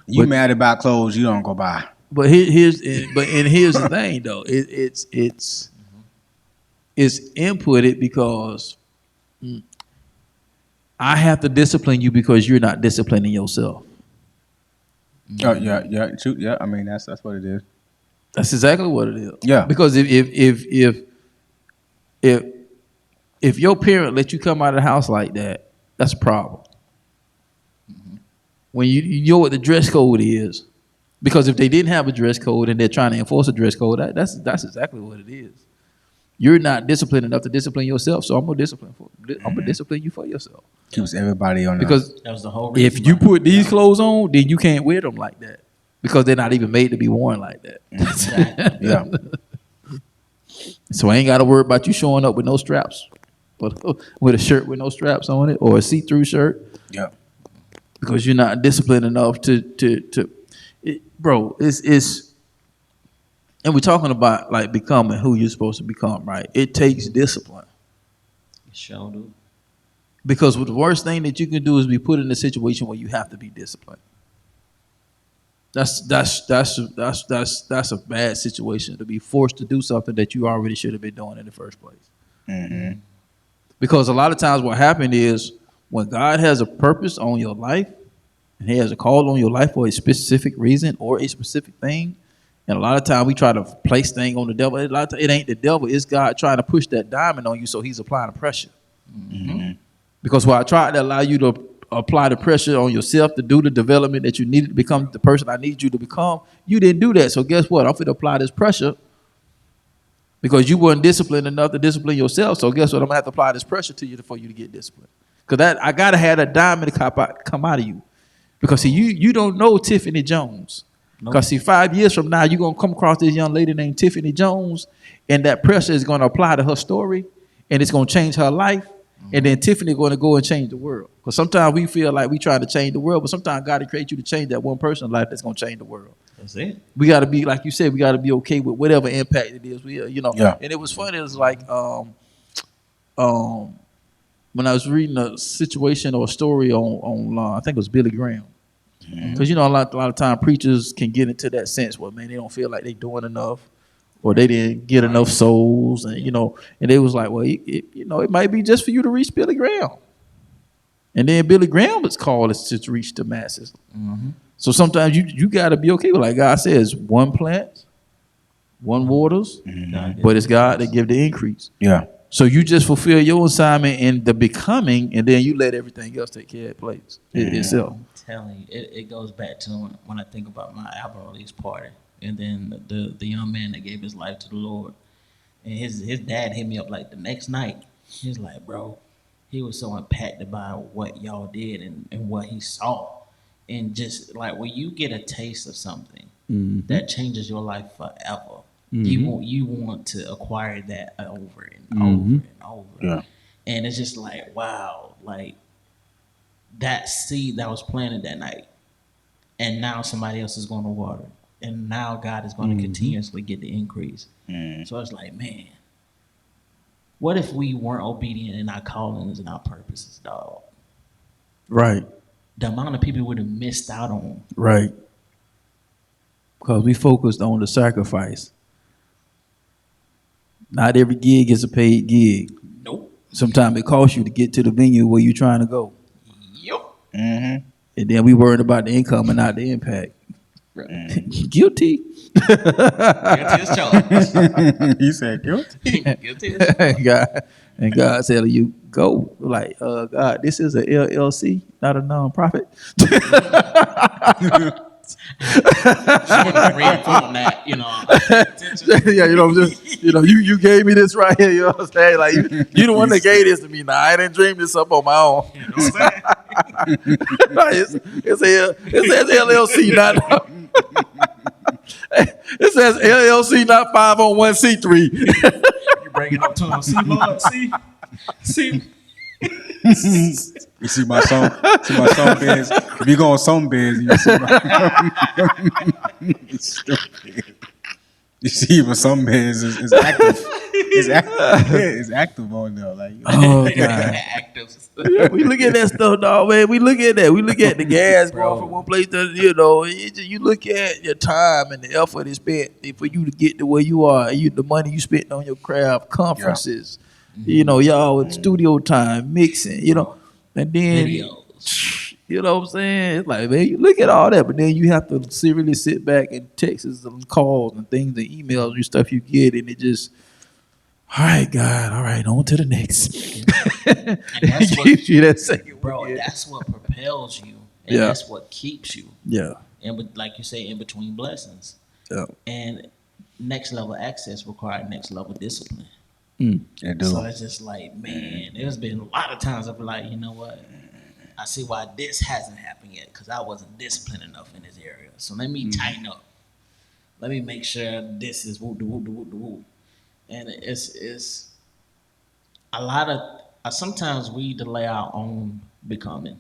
You mad about clothes you don't go buy. But here's the thing though. It's inputted because I have to discipline you because you're not disciplining yourself. Oh yeah, true. Yeah, I mean that's what it is. That's exactly what it is. Yeah. Because if your parent let you come out of the house like that, that's a problem. when you know what the dress code is. Because if they didn't have a dress code and they're trying to enforce a dress code, that's exactly what it is. You're not disciplined enough to discipline yourself, so I'm gonna discipline you for yourself. Keeps everybody on because that was the whole reason. If you put these clothes on, then you can't wear them like that because they're not even made to be worn like that. Yeah. So I ain't got to worry about you showing up with no straps, but with a shirt with no straps on it or a see-through shirt. Yeah. Because you're not disciplined enough bro. It's and we're talking about like becoming who you're supposed to become, right? It takes discipline. Sure do. Because the worst thing that you can do is be put in a situation where you have to be disciplined. That's a bad situation to be forced to do something that you already should have been doing in the first place. Mm-hmm. Because a lot of times what happened is when God has a purpose on your life and he has a call on your life for a specific reason or a specific thing, and a lot of times we try to place things on the devil. A lot of times it ain't the devil, it's God trying to push that diamond on you, so he's applying the pressure. Mm-hmm. Because while I tried to allow you to apply the pressure on yourself to do the development that you needed to become the person I need you to become, you didn't do that. So guess what? I'm going to apply this pressure because you weren't disciplined enough to discipline yourself. So guess what? I'm going to have to apply this pressure to you for you to get disciplined. Because I got to have that diamond come out of you. Because see, you don't know Tiffany Jones. Because see, 5 years from now, you're going to come across this young lady named Tiffany Jones, and that pressure is going to apply to her story, and it's going to change her life. And then Tiffany going to go and change the world. Because sometimes we feel like we try to change the world, but sometimes God will create you to change that one person's life that's going to change the world. That's it. We got to be, like you said, we got to be okay with whatever impact it is. Yeah. And it was funny. It was like when I was reading a situation or a story on I think it was Billy Graham. Because, a lot of time preachers can get into that sense where, man, they don't feel like they're doing enough. Or they didn't get enough souls, and and they was like, well, it might be just for you to reach Billy Graham, and then Billy Graham was called to reach the masses. Mm-hmm. So sometimes you got to be okay with, like God says, one plants, one waters, but it's God that give the increase. Yeah. So you just fulfill your assignment in the becoming, and then you let everything else take care of place itself. I'm telling you, it goes back to when I think about my album release party. And then the young man that gave his life to the Lord, and his dad hit me up like the next night. He's like, bro, he was so impacted by what y'all did and what he saw, and just like when you get a taste of something that changes your life forever, you want to acquire that over and over and over. Yeah. And it's just like, wow, like that seed that was planted that night, and now somebody else is going to water it. And now God is going to continuously get the increase. So it's like, man, what if we weren't obedient in our callings and our purposes, dog? Right. The amount of people would have missed out on. Right. Because we focused on the sacrifice. Not every gig is a paid gig. Nope. Sometimes it costs you to get to the venue where you're trying to go. Yep. And then we worried about the income and not the impact. Right. Guilty. Guilty as charged. He said guilty. Guilty as charged. And God said, you go. Like, God, this is a LLC, not a nonprofit. That, you gave me this right here. You know what I'm saying? Like, you the one that gave this to me. Now, I didn't dream this up on my own. You know what I'm saying? It's LLC, not. It says LLC, not 501c3. You bring it up to him. See, Lord, see. You see my song biz. If you go on song biz, you see it's stupid. You see my song biz is active. It's active on there. Like, oh God, active. We look at that stuff, dog, man. We look at that. We look at the gas going from one place to you look at your time and the effort it's spent for you to get to where you are. The money you spent on your craft, conferences. Yeah. Y'all with studio time, mixing, and then videos. You know what I'm saying? It's like, man, you look at all that, but then you have to seriously sit back and texts and calls and things and emails and stuff you get, and it just, all right, God, all right, on to the next. And that's what, you that second bro, that's what propels you And that's what keeps you. Yeah. And like you say, in between blessings. Yeah. And next level access requires next level discipline. It do. So it's just like, man, there's been a lot of times I've been like, you know what? I see why this hasn't happened yet, because I wasn't disciplined enough in this area. So let me tighten up. Let me make sure this is whoop, whoop, whoop, whoop. And it's a lot of, sometimes we delay our own becoming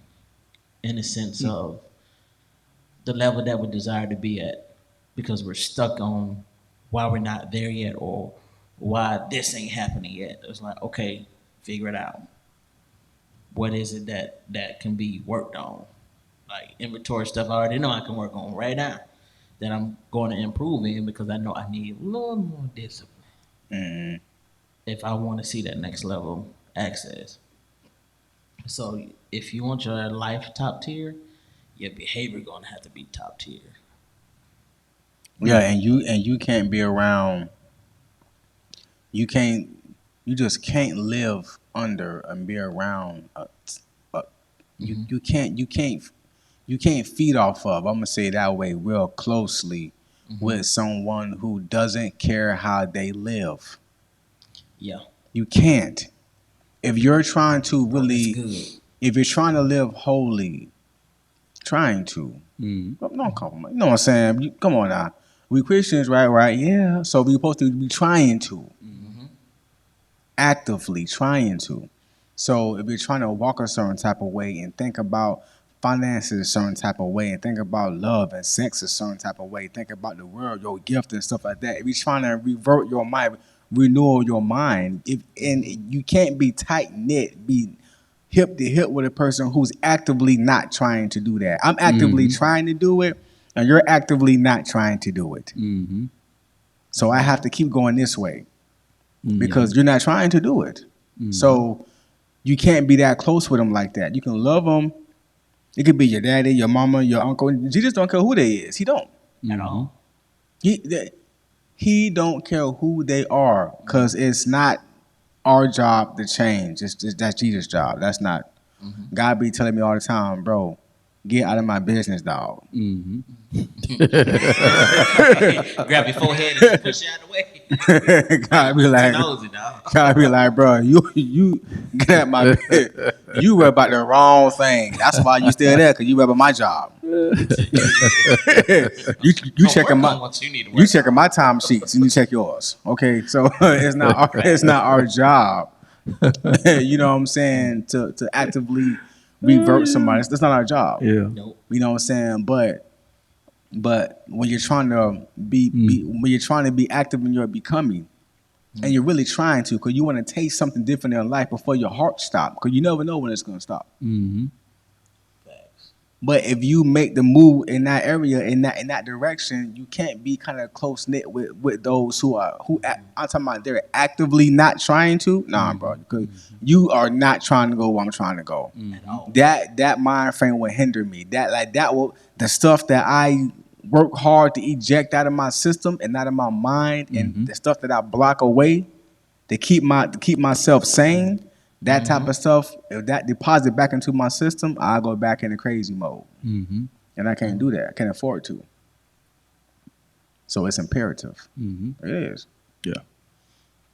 in the sense of the level that we desire to be at, because we're stuck on why we're not there yet or why this ain't happening yet. It's like, okay, figure it out. What is it that can be worked on? Like inventory stuff I already know I can work on right now that I'm going to improve in, because I know I need a little more discipline if I want to see that next level access. So if you want your life top tier, your behavior going to have to be top tier. Yeah, and you can't be around. You just can't live under and be around. You can't feed off of. I'm gonna say it that way real closely with someone who doesn't care how they live. Yeah, you can't. If you're trying to really, if you're trying to live holy, don't compromise. You know what I'm saying? Come on now. We Christians, right? Yeah. So we're supposed to be trying to. Actively trying to. So if you're trying to walk a certain type of way and think about finances a certain type of way and think about love and sex a certain type of way, think about the world, your gift and stuff like that. If you're trying to revert your mind, renew your mind, and you can't be tight-knit, be hip to hip with a person who's actively not trying to do that. I'm actively trying to do it, and you're actively not trying to do it. So I have to keep going this way. Because you're not trying to do it. So you can't be that close with them like that. You can love them. It could be your daddy, your mama, your uncle. Jesus don't care who they is. He don't. At all. He don't care who they are, because it's not our job to change. That's Jesus' job. That's not. God be telling me all the time, bro, get out of my business, dog. Grab your forehead and push it out of the way. God be like, bro, you get at my bed. You were about the wrong thing. That's why you still there, because you were about my job. you checking my time sheets and you check yours. Okay, so it's not our job. You know what I'm saying? To actively revert somebody. That's not our job. Yeah. Nope. You know what I'm saying? But when you're trying to when you're trying to be active in your becoming, and you're really trying to, because you want to taste something different in life before your heart stops, because you never know when it's going to stop. But if you make the move in that area, in that direction, you can't be kind of close knit with those who I'm talking about they're actively not trying to. Nah, bro, because you are not trying to go where I'm trying to go. That mind frame will hinder me. The stuff that I work hard to eject out of my system and out of my mind, and the stuff that I block away to keep myself sane. That type of stuff, if that deposit back into my system, I go back into crazy mode. And I can't do that. I can't afford to. So it's imperative. It is. Yeah.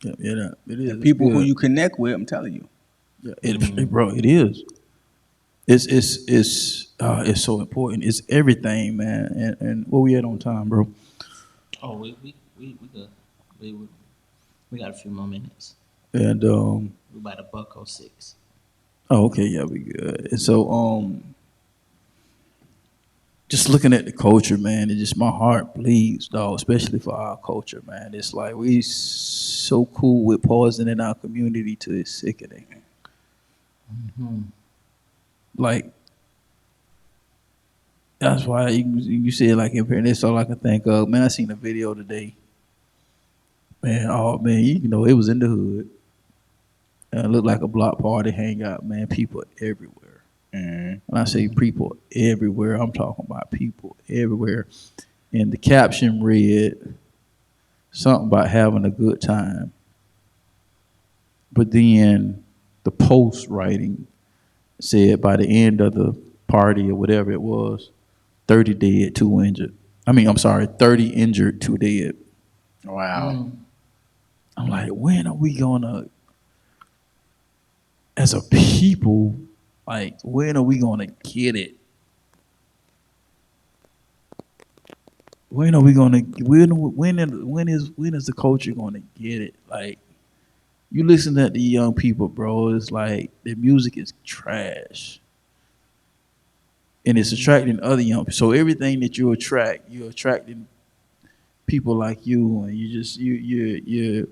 It is. The people who you connect with, I'm telling you. Yeah, bro, it is. It's so important. It's everything, man. And where we at on time, bro? Oh, we good. We got a few more minutes. And we about $1.06. Oh, okay, yeah, we good. And so just looking at the culture, man, it just my heart bleeds, dog, especially for our culture, man. It's like we so cool with poison in our community to it's sickening. Like that's why you said like in that's all I can think of. Man, I seen a video today. Man, it was in the hood. It looked like a block party hangout, man. People everywhere. When I say people everywhere, I'm talking about people everywhere. And the caption read something about having a good time. But then the post writing said by the end of the party or whatever it was. 30 dead, 2 injured. 30 injured, 2 dead. Wow. I'm like, when are we gonna, as a people, like, when are we gonna get it? When are we gonna? When is the culture gonna get it? Like, you listen to the young people, bro. It's like their music is trash, and it's attracting other young people. So everything that you attract, you're attracting people like you, and you.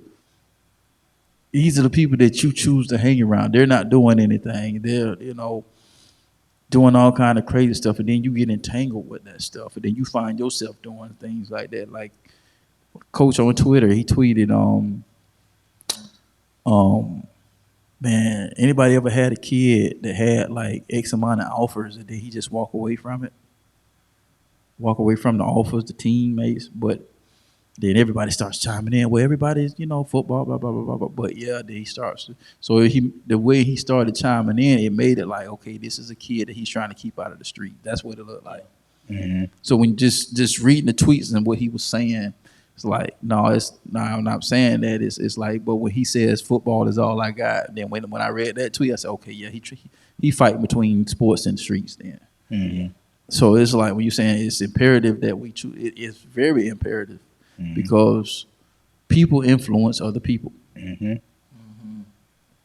These are the people that you choose to hang around. They're not doing anything. They're doing all kind of crazy stuff, and then you get entangled with that stuff, and then you find yourself doing things like that. Like Coach on Twitter, he tweeted, man, anybody ever had a kid that had like X amount of offers and then he just walk away from it? Walk away from the offers, the teammates, but then everybody starts chiming in. Well, everybody's, football, blah, blah, blah, blah, blah. But yeah, then he starts. So the way he started chiming in, it made it like, okay, this is a kid that he's trying to keep out of the street. That's what it looked like. Mm-hmm. So when just reading the tweets and what he was saying, it's like, I'm not saying that. It's like, but when he says football is all I got, then when I read that tweet, I said, okay, yeah, he fighting between sports and the streets then. Mm-hmm. So it's like when you're saying it's imperative that we choose, it's very imperative. Mm-hmm. Because people influence other people. Mm-hmm. Mm-hmm.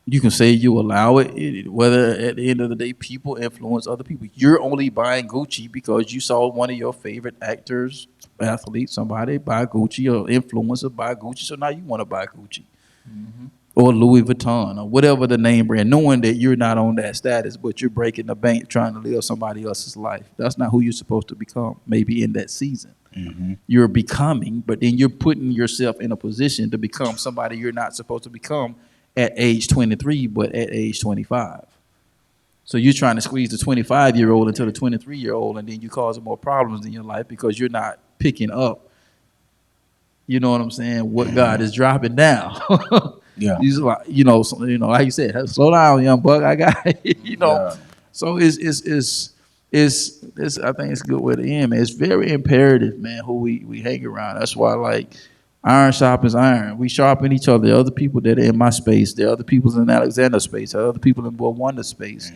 You can say you allow it, whether at the end of the day, people influence other people. You're only buying Gucci because you saw one of your favorite actors, athletes, somebody buy Gucci, or influencer buy Gucci, so now you want to buy Gucci. Mm-hmm. Or Louis Vuitton, or whatever the name brand, knowing that you're not on that status, but you're breaking the bank trying to live somebody else's life. That's not who you're supposed to become, maybe in that season. Mm-hmm. You're becoming, but then you're putting yourself in a position to become somebody you're not supposed to become at age 23, but at age 25. So you're trying to squeeze the 25-year-old into the 23-year-old, and then you causing more problems in your life because you're not picking up, you know what I'm saying, what God is dropping down. Yeah. He's like, how you said, slow down, young buck, I got it, Yeah. So it's I think it's a good way to end, man. It's very imperative, man, who we hang around. That's why, like, iron sharpens iron. We sharpen each other. There are other people that are in my space. There are other people in Alexander's space. There are other people in Boy Wonda's space.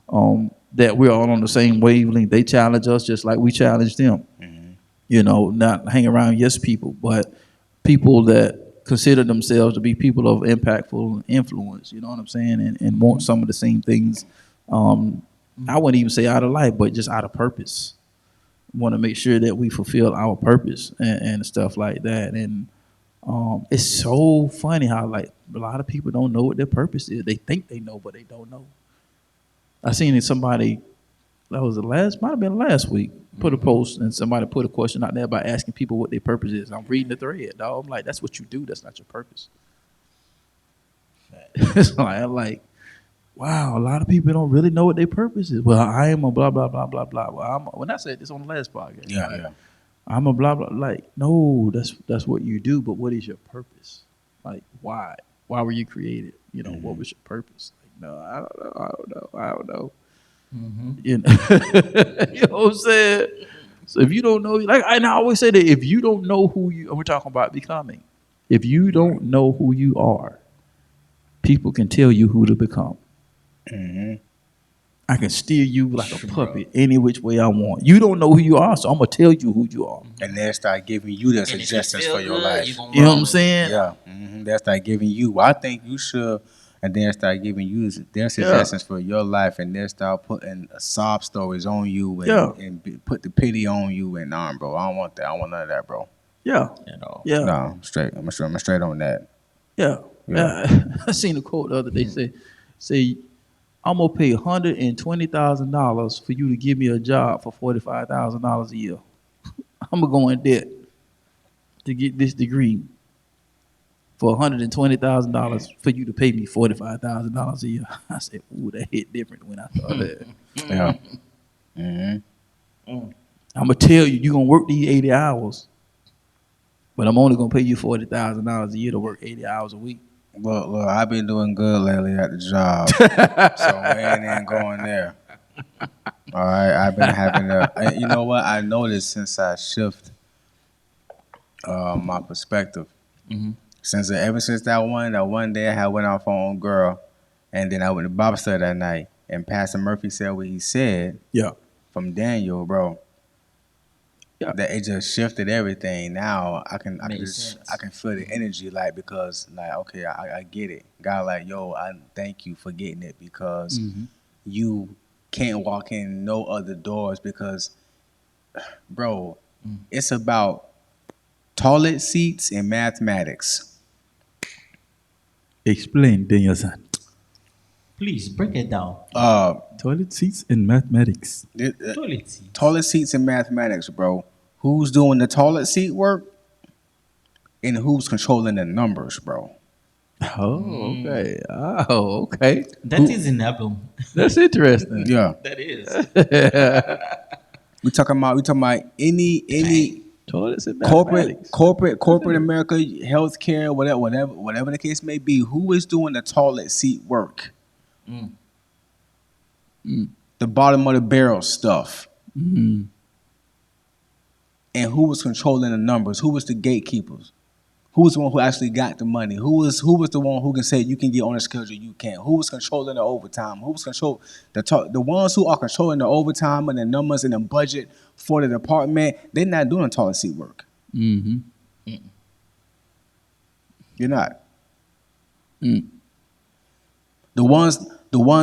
Mm-hmm. That we're all on the same wavelength. They challenge us just like we challenge them. Mm-hmm. Not hang around yes people, but people that consider themselves to be people of impactful influence. You know what I'm saying? And want some of the same things. I wouldn't even say out of life, but just out of purpose. Want to make sure that we fulfill our purpose and stuff like that. And it's so funny how, like, a lot of people don't know what their purpose is. They think they know, but they don't know. I seen somebody, might have been last week, put a post and somebody put a question out there by asking people what their purpose is. I'm reading the thread, dog. I'm like, that's what you do. That's not your purpose. It's like, wow, a lot of people don't really know what their purpose is. Well, I am a blah, blah, blah, blah, blah. Well, when I said this on the last podcast, yeah. I'm a blah, blah. Like, no, that's what you do, but what is your purpose? Like, why? Why were you created? What was your purpose? Like, no, I don't know. Mm-hmm. You know what I'm saying? So if you don't know, like, and I always say that if you don't know who you, we're talking about becoming. If you don't know who you are, people can tell you who to become. Mm-hmm. I can steer you like a puppet any which way I want. You don't know who you are, so I'm gonna tell you who you are. And they'll start giving you the suggestions for your life. You know what I'm saying? Yeah. Mm-hmm. They'll start giving you, I think you should, and then start giving you their suggestions for your life, and they'll start putting sob stories on you and put the pity on you. And bro, I don't want that. I don't want none of that, bro. Yeah. Yeah. No, I'm straight. I'm straight on that. Yeah. I seen a quote the other day say, I'm gonna pay $120,000 for you to give me a job for $45,000 a year. I'm gonna go in debt to get this degree for $120,000 for you to pay me $45,000 a year. I said, ooh, that hit different when I thought that. Yeah. Mm-hmm. I'm gonna tell you, you're gonna work these 80 hours, but I'm only gonna pay you $40,000 a year to work 80 hours a week. Look, I've been doing good lately at the job, so we ain't going there. All right, I've been having you know what? I noticed since I shift my perspective. Ever since that one day I had went off on girl, and then I went to Bible study that night, and Pastor Murphy said what he said. Yeah. From Daniel, bro. Yeah. That it just shifted everything. Now I can feel the energy, like, because like, okay, I get it. God, like, yo, I thank you for getting it, because you can't walk in no other doors, because, bro, it's about toilet seats and mathematics. Explain, Daniel-san. Please break it down. Toilet seats and mathematics. Toilet seats. Toilet seats and mathematics, bro. Who's doing the toilet seat work and who's controlling the numbers, bro? Oh, okay. Oh, okay. That is an album. That's interesting. Yeah. That is. We talking about any toilets and mathematics. corporate America, healthcare, whatever the case may be. Who is doing the toilet seat work? The bottom of the barrel stuff. And who was controlling the numbers? Who was the gatekeepers? Who was the one who actually got the money? Who was the one who can say you can get on the schedule, you can't? Who was controlling the overtime? Who was the ones who are controlling the overtime and the numbers and the budget for the department? They're not doing toilet seat work. You're not. The ones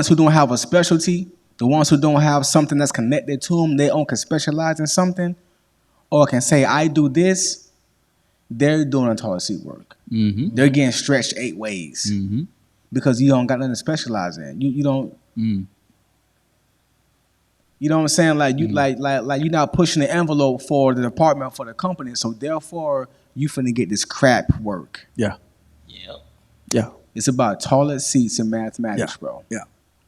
who don't have a specialty, the ones who don't have something that's connected to them, they can specialize in something, or can say, I do this, they're doing toilet seat work. They're getting stretched 8 ways because you don't got nothing to specialize in. You don't. You know what I'm saying? Like you like you're not pushing the envelope for the department, for the company. So therefore, you finna get this crap work. Yeah. Yep. Yeah. It's about toilet seats and mathematics, bro. Yeah.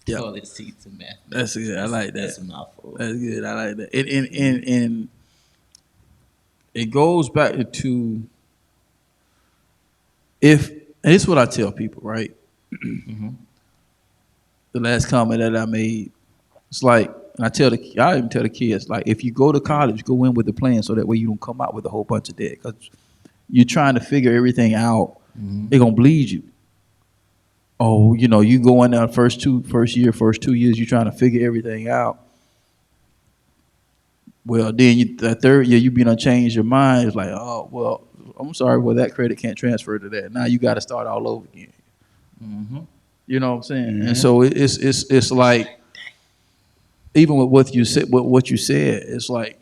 Toilet seats and mathematics. That's good. I like that. That's a mouthful. That's good. I like that. And it goes back to and this is what I tell people, right? The last comment that I made, it's like, and I even tell the kids, like, if you go to college, go in with a plan so that way you don't come out with a whole bunch of debt, because you're trying to figure everything out. They're gonna bleed you. Oh, you go in there first 2 years, you're trying to figure everything out. Well, then that third year, you be done change your mind. It's like, oh, well, I'm sorry, well, that credit can't transfer to that. Now you got to start all over again. You know what I'm saying? And so it's like, even with what you said, it's like,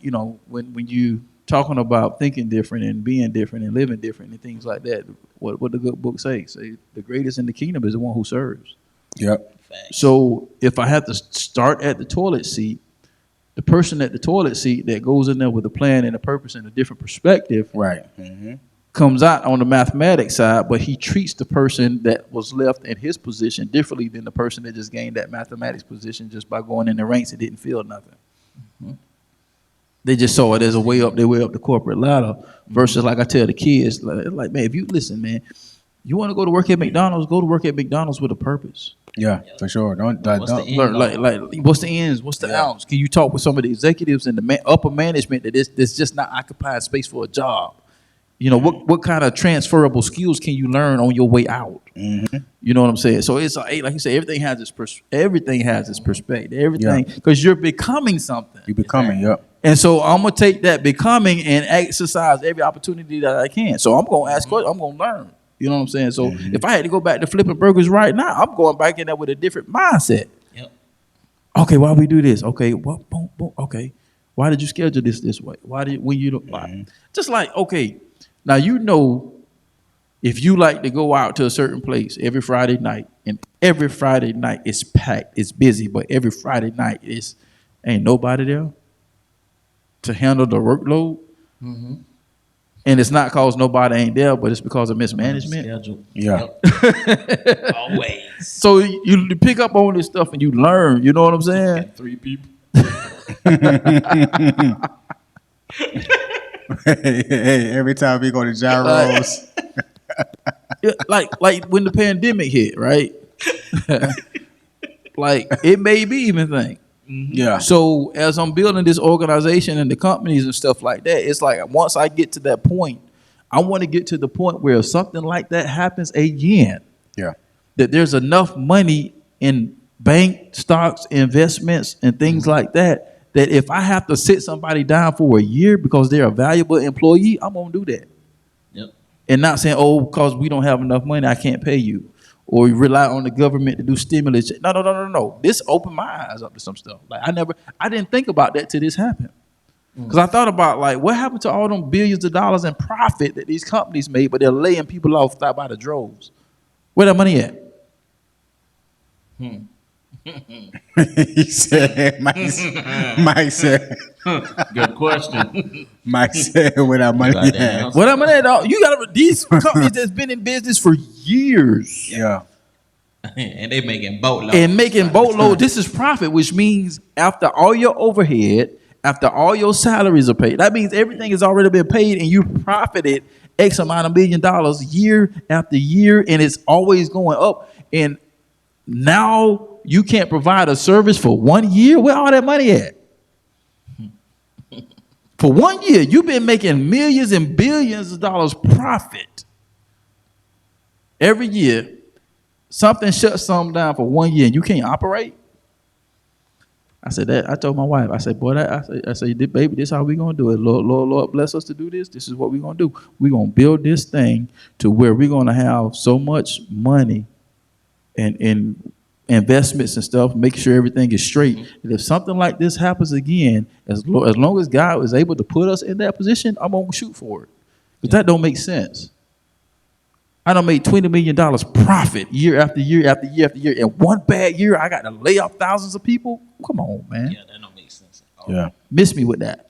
when you talking about thinking different and being different and living different and things like that, what the good book say the greatest in the kingdom is the one who serves. Yep. So if I have to start at the toilet seat, the person at the toilet seat that goes in there with a plan and a purpose and a different perspective, right, comes out on the mathematics side, but he treats the person that was left in his position differently than the person that just gained that mathematics position just by going in the ranks and didn't feel nothing. They just saw it as a way up the corporate ladder, versus, like I tell the kids, like, man, if you listen, man, you want to go to work at McDonald's, go to work at McDonald's with a purpose. Yeah, for sure. Don't learn, like what's the ends, what's the outs? Can you talk with some of the executives and the upper management that's just not occupying space for a job? What kind of transferable skills can you learn on your way out? You know what I'm saying? So it's like you say, everything has its perspective. Everything, because you're becoming something. You're becoming, yep. And so I'm gonna take that becoming and exercise every opportunity that I can. So I'm gonna ask questions. I'm gonna learn. You know what I'm saying? So if I had to go back to flipping burgers right now, I'm going back in there with a different mindset. Yep. Okay, why we do this? Okay, boom. Okay, why did you schedule this way? Just like, okay, now if you like to go out to a certain place every Friday night, and every Friday night it's packed, it's busy, but every Friday night ain't nobody there to handle the workload. And it's not because nobody ain't there, but it's because of mismanagement. Yeah. Always. So you pick up on this stuff and you learn. You know what I'm saying? 3 people. Hey, every time we go to gyros. like when the pandemic hit, right? Like, it made me even think. Yeah. So as I'm building this organization and the companies and stuff like that, it's like once I get to that point, I want to get to the point where if something like that happens again, that there's enough money in bank stocks, investments, and things like that, that if I have to sit somebody down for a year because they're a valuable employee, I'm gonna do that. Yep. And not saying, oh, because we don't have enough money, I can't pay you. Or you rely on the government to do stimulus. No. This opened my eyes up to some stuff. Like I didn't think about that till this happened. Because I thought about like what happened to all them billions of dollars in profit that these companies made, but they're laying people off by the droves. Where that money at? He said, Mike said, Good question. Mike said, where that money at? Where that money at? You got these companies that's been in business for years. Yeah. And they making boatloads. And making boatloads. This is profit, which means after all your overhead, after all your salaries are paid, that means everything has already been paid and you profited X amount of $1 million year after year, and it's always going up. And now you can't provide a service for 1 year? Where all that money at? For 1 year, you've been making millions and billions of dollars profit. Every year, something shuts something down for 1 year and you can't operate? I said that. I told my wife, I said, boy, I said, baby, this is how we gonna do it. Lord, bless us to do this. This is what we're gonna do. We're gonna build this thing to where we're gonna have so much money and investments and stuff, make sure everything is straight. And if something like this happens again, as long as God was able to put us in that position, I'm gonna shoot for it. Because that don't make sense. I done made $20 million profit year after year after year after year. And one bad year, I got to lay off thousands of people. Come on, man. Yeah, that don't make sense at all. Yeah. Miss me with that.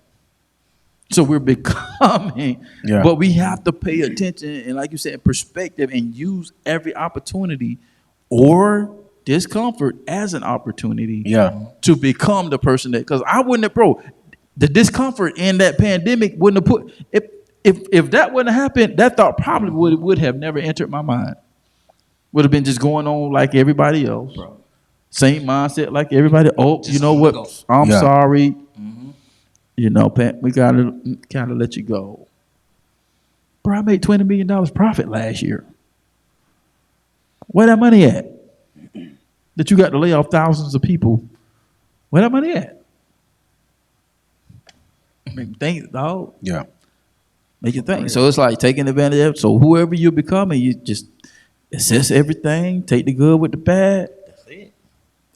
So we're becoming, but we have to pay attention and, like you said, perspective and use every opportunity or discomfort as an opportunity to become the person that, because I wouldn't have, bro, the discomfort in that pandemic wouldn't have put, if that wouldn't have happened, that thought probably would have never entered my mind. Would have been just going on like everybody else. Bro. Same mindset like everybody. Oh, just you know what? I'm sorry. Mm-hmm. You know, Pat, we gotta kind of let you go. Bro, I made $20 million profit last year. Where that money at? That you got to lay off thousands of people. Where that money at? Make think, dog. Yeah. Make you think. So it's like taking advantage of it. So whoever you're becoming, you just assess everything, take the good with the bad. That's it.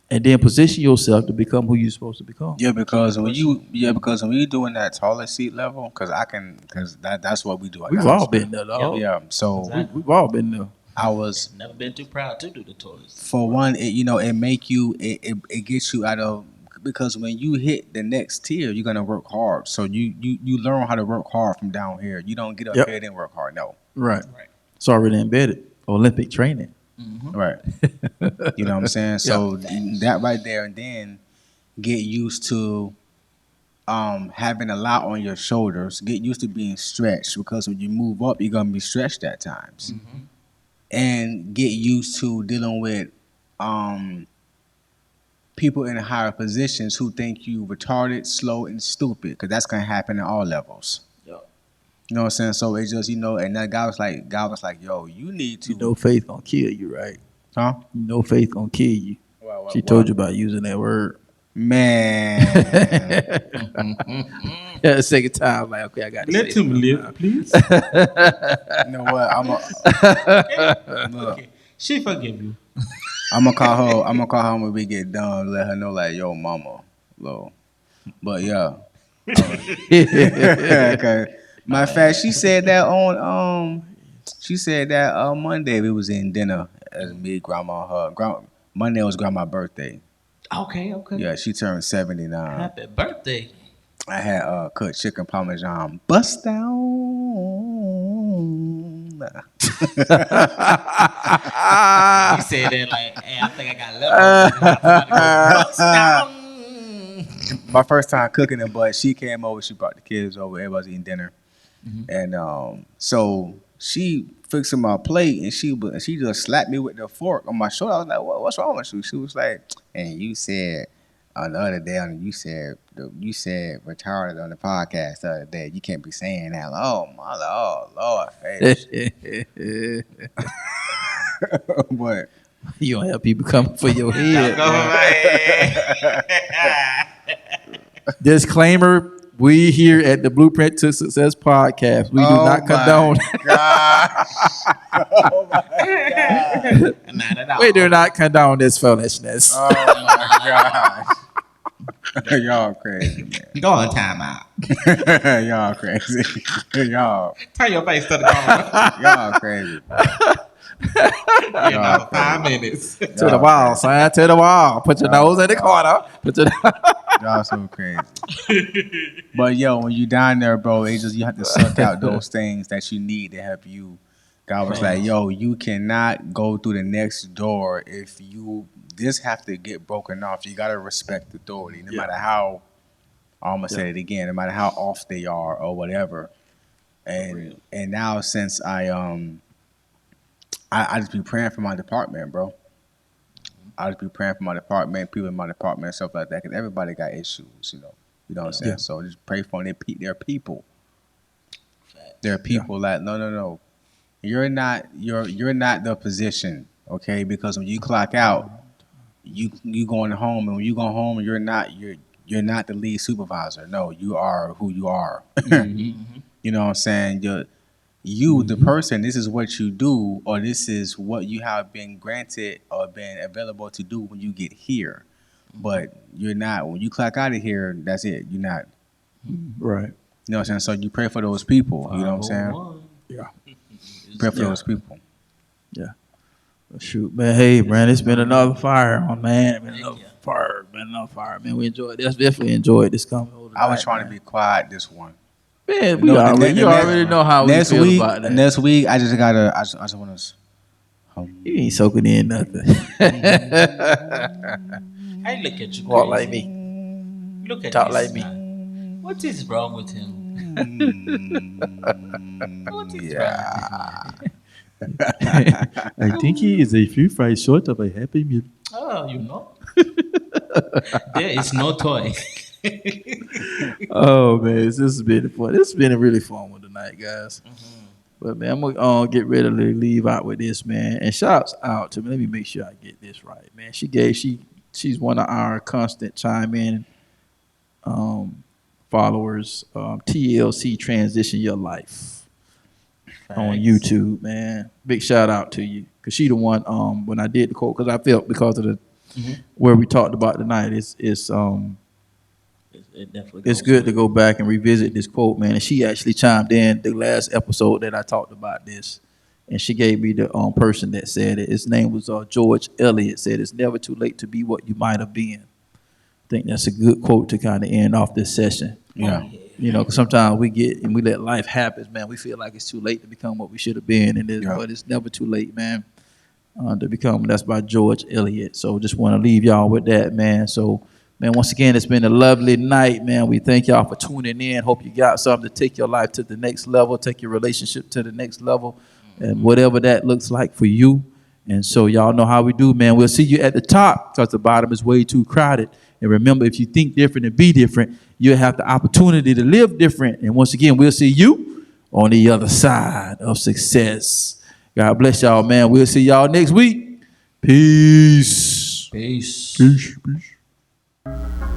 And then position yourself to become who you're supposed to become. Yeah, because when you're doing that taller seat level, because that's what we do. We've all been there, dog. Yeah. So exactly. we've all been there. I was never been too proud to do the tours. For one, it make you it gets you out of, because when you hit the next tier, you're gonna work hard. So you learn how to work hard from down here. You don't get up here and work hard. No. Right. It's already embedded. Olympic training. Mm-hmm. Right. You know what I'm saying? So that right there, and then get used to having a lot on your shoulders. Get used to being stretched, because when you move up, you're gonna be stretched at times. Mm-hmm. And get used to dealing with people in higher positions who think you retarded, slow, and stupid, because that's gonna happen at all levels. Yep. You know what I'm saying? So it's just, and that guy was like, yo, you need to. You know faith gonna kill you, right? Huh? You know faith gonna kill you. She told you about using that word. Man. Yeah, the second time, like, okay, I got to let him live, please. You know what? Okay. She forgive you. I'm gonna call her when we get done. Let her know, like, yo, mama, low. But yeah. Okay. Matter of fact, she said that on Monday we was in dinner as me, grandma, her. Monday was grandma's birthday. Okay. Yeah, she turned 79. Happy birthday. I had cooked chicken parmesan. Bust down. You said that like, hey, I think I got left. My first time cooking it, but she came over. She brought the kids over. Everybody's eating dinner, and so she fixing my plate, and she just slapped me with the fork on my shoulder. I was like, what's wrong with you? She was like, and you said the other day, you said retarded on the podcast the other day. You can't be saying that. Oh my Lord, what? You don't have people coming for your head. Disclaimer: we here at the Blueprint to Success Podcast, we do not condone. Oh my God! Not at all. We do not condone this foolishness. Oh my gosh! Y'all crazy, man. Go on time out. Y'all crazy. Y'all Turn your face to the camera. y'all crazy. You know, 5 minutes. To the wall, son. To the wall. Put your nose in the corner. Y'all so crazy. But yo, when you down there, bro, it's just you have to suck out those things that you need to help you. God was like, yo, you cannot go through the next door if this have to get broken off. You gotta respect authority, no matter how. I'm gonna say it again, no matter how off they are or whatever. And now since I just be praying for my department, bro. I just be praying for my department, people in my department, and stuff like that, because everybody got issues, you know. You know what I'm saying? Yeah. So just pray for them. They're people. They're people that no. You're not the position, okay? Because when you clock out, you going home, and when you go home, you're not the lead supervisor. No, you are who you are. Mm-hmm. You know what I'm saying? The person, this is what you do, or this is what you have been granted or been available to do when you get here. But you're not, when you clock out of here, that's it. You're not. Right. You know what I'm saying? So you pray for those people. You know what I'm saying? Yeah. Pray for those people. Yeah. Well, shoot, man. Hey, man, it's been another fire on, man. It's been another fire, man. We enjoyed this. Definitely enjoyed this coming over. I was trying to be quiet this one. Man, you already know how we feel about that. Next week, I just want to. You ain't soaking in nothing. I look at you. Walk like me. Look at talk this like me. Man. What is wrong with him? What is wrong with him? I think he is a few fries short of a Happy Meal. Oh, you know. There is no toy. Oh man, this has been fun. This has been a really fun one tonight, guys. Mm-hmm. But man, I'm gonna get ready to leave out with this, man. And shouts out to me. Let me make sure I get this right, man. She's one of our constant chime in followers. TLC Transition Your Life. Thanks. On YouTube, man. Big shout out to you, cause she the one when I did the quote, cause I felt because of the where we talked about tonight. It's good to go back and revisit this quote, man. And she actually chimed in the last episode that I talked about this, and she gave me the person that said it. His name was George Eliot. Said it's never too late to be what you might have been. I think that's a good quote to kind of end off this session. Yeah. You know, because sometimes we let life happen, man. We feel like it's too late to become what we should have been, but it's never too late, man, to become. That's by George Eliot. So just want to leave y'all with that, man. So, man, once again, it's been a lovely night, man. We thank y'all for tuning in. Hope you got something to take your life to the next level, take your relationship to the next level, and whatever that looks like for you. And so y'all know how we do, man. We'll see you at the top because the bottom is way too crowded. And remember, if you think different and be different, you'll have the opportunity to live different. And once again, we'll see you on the other side of success. God bless y'all, man. We'll see y'all next week. Peace. Peace. Peace. Peace.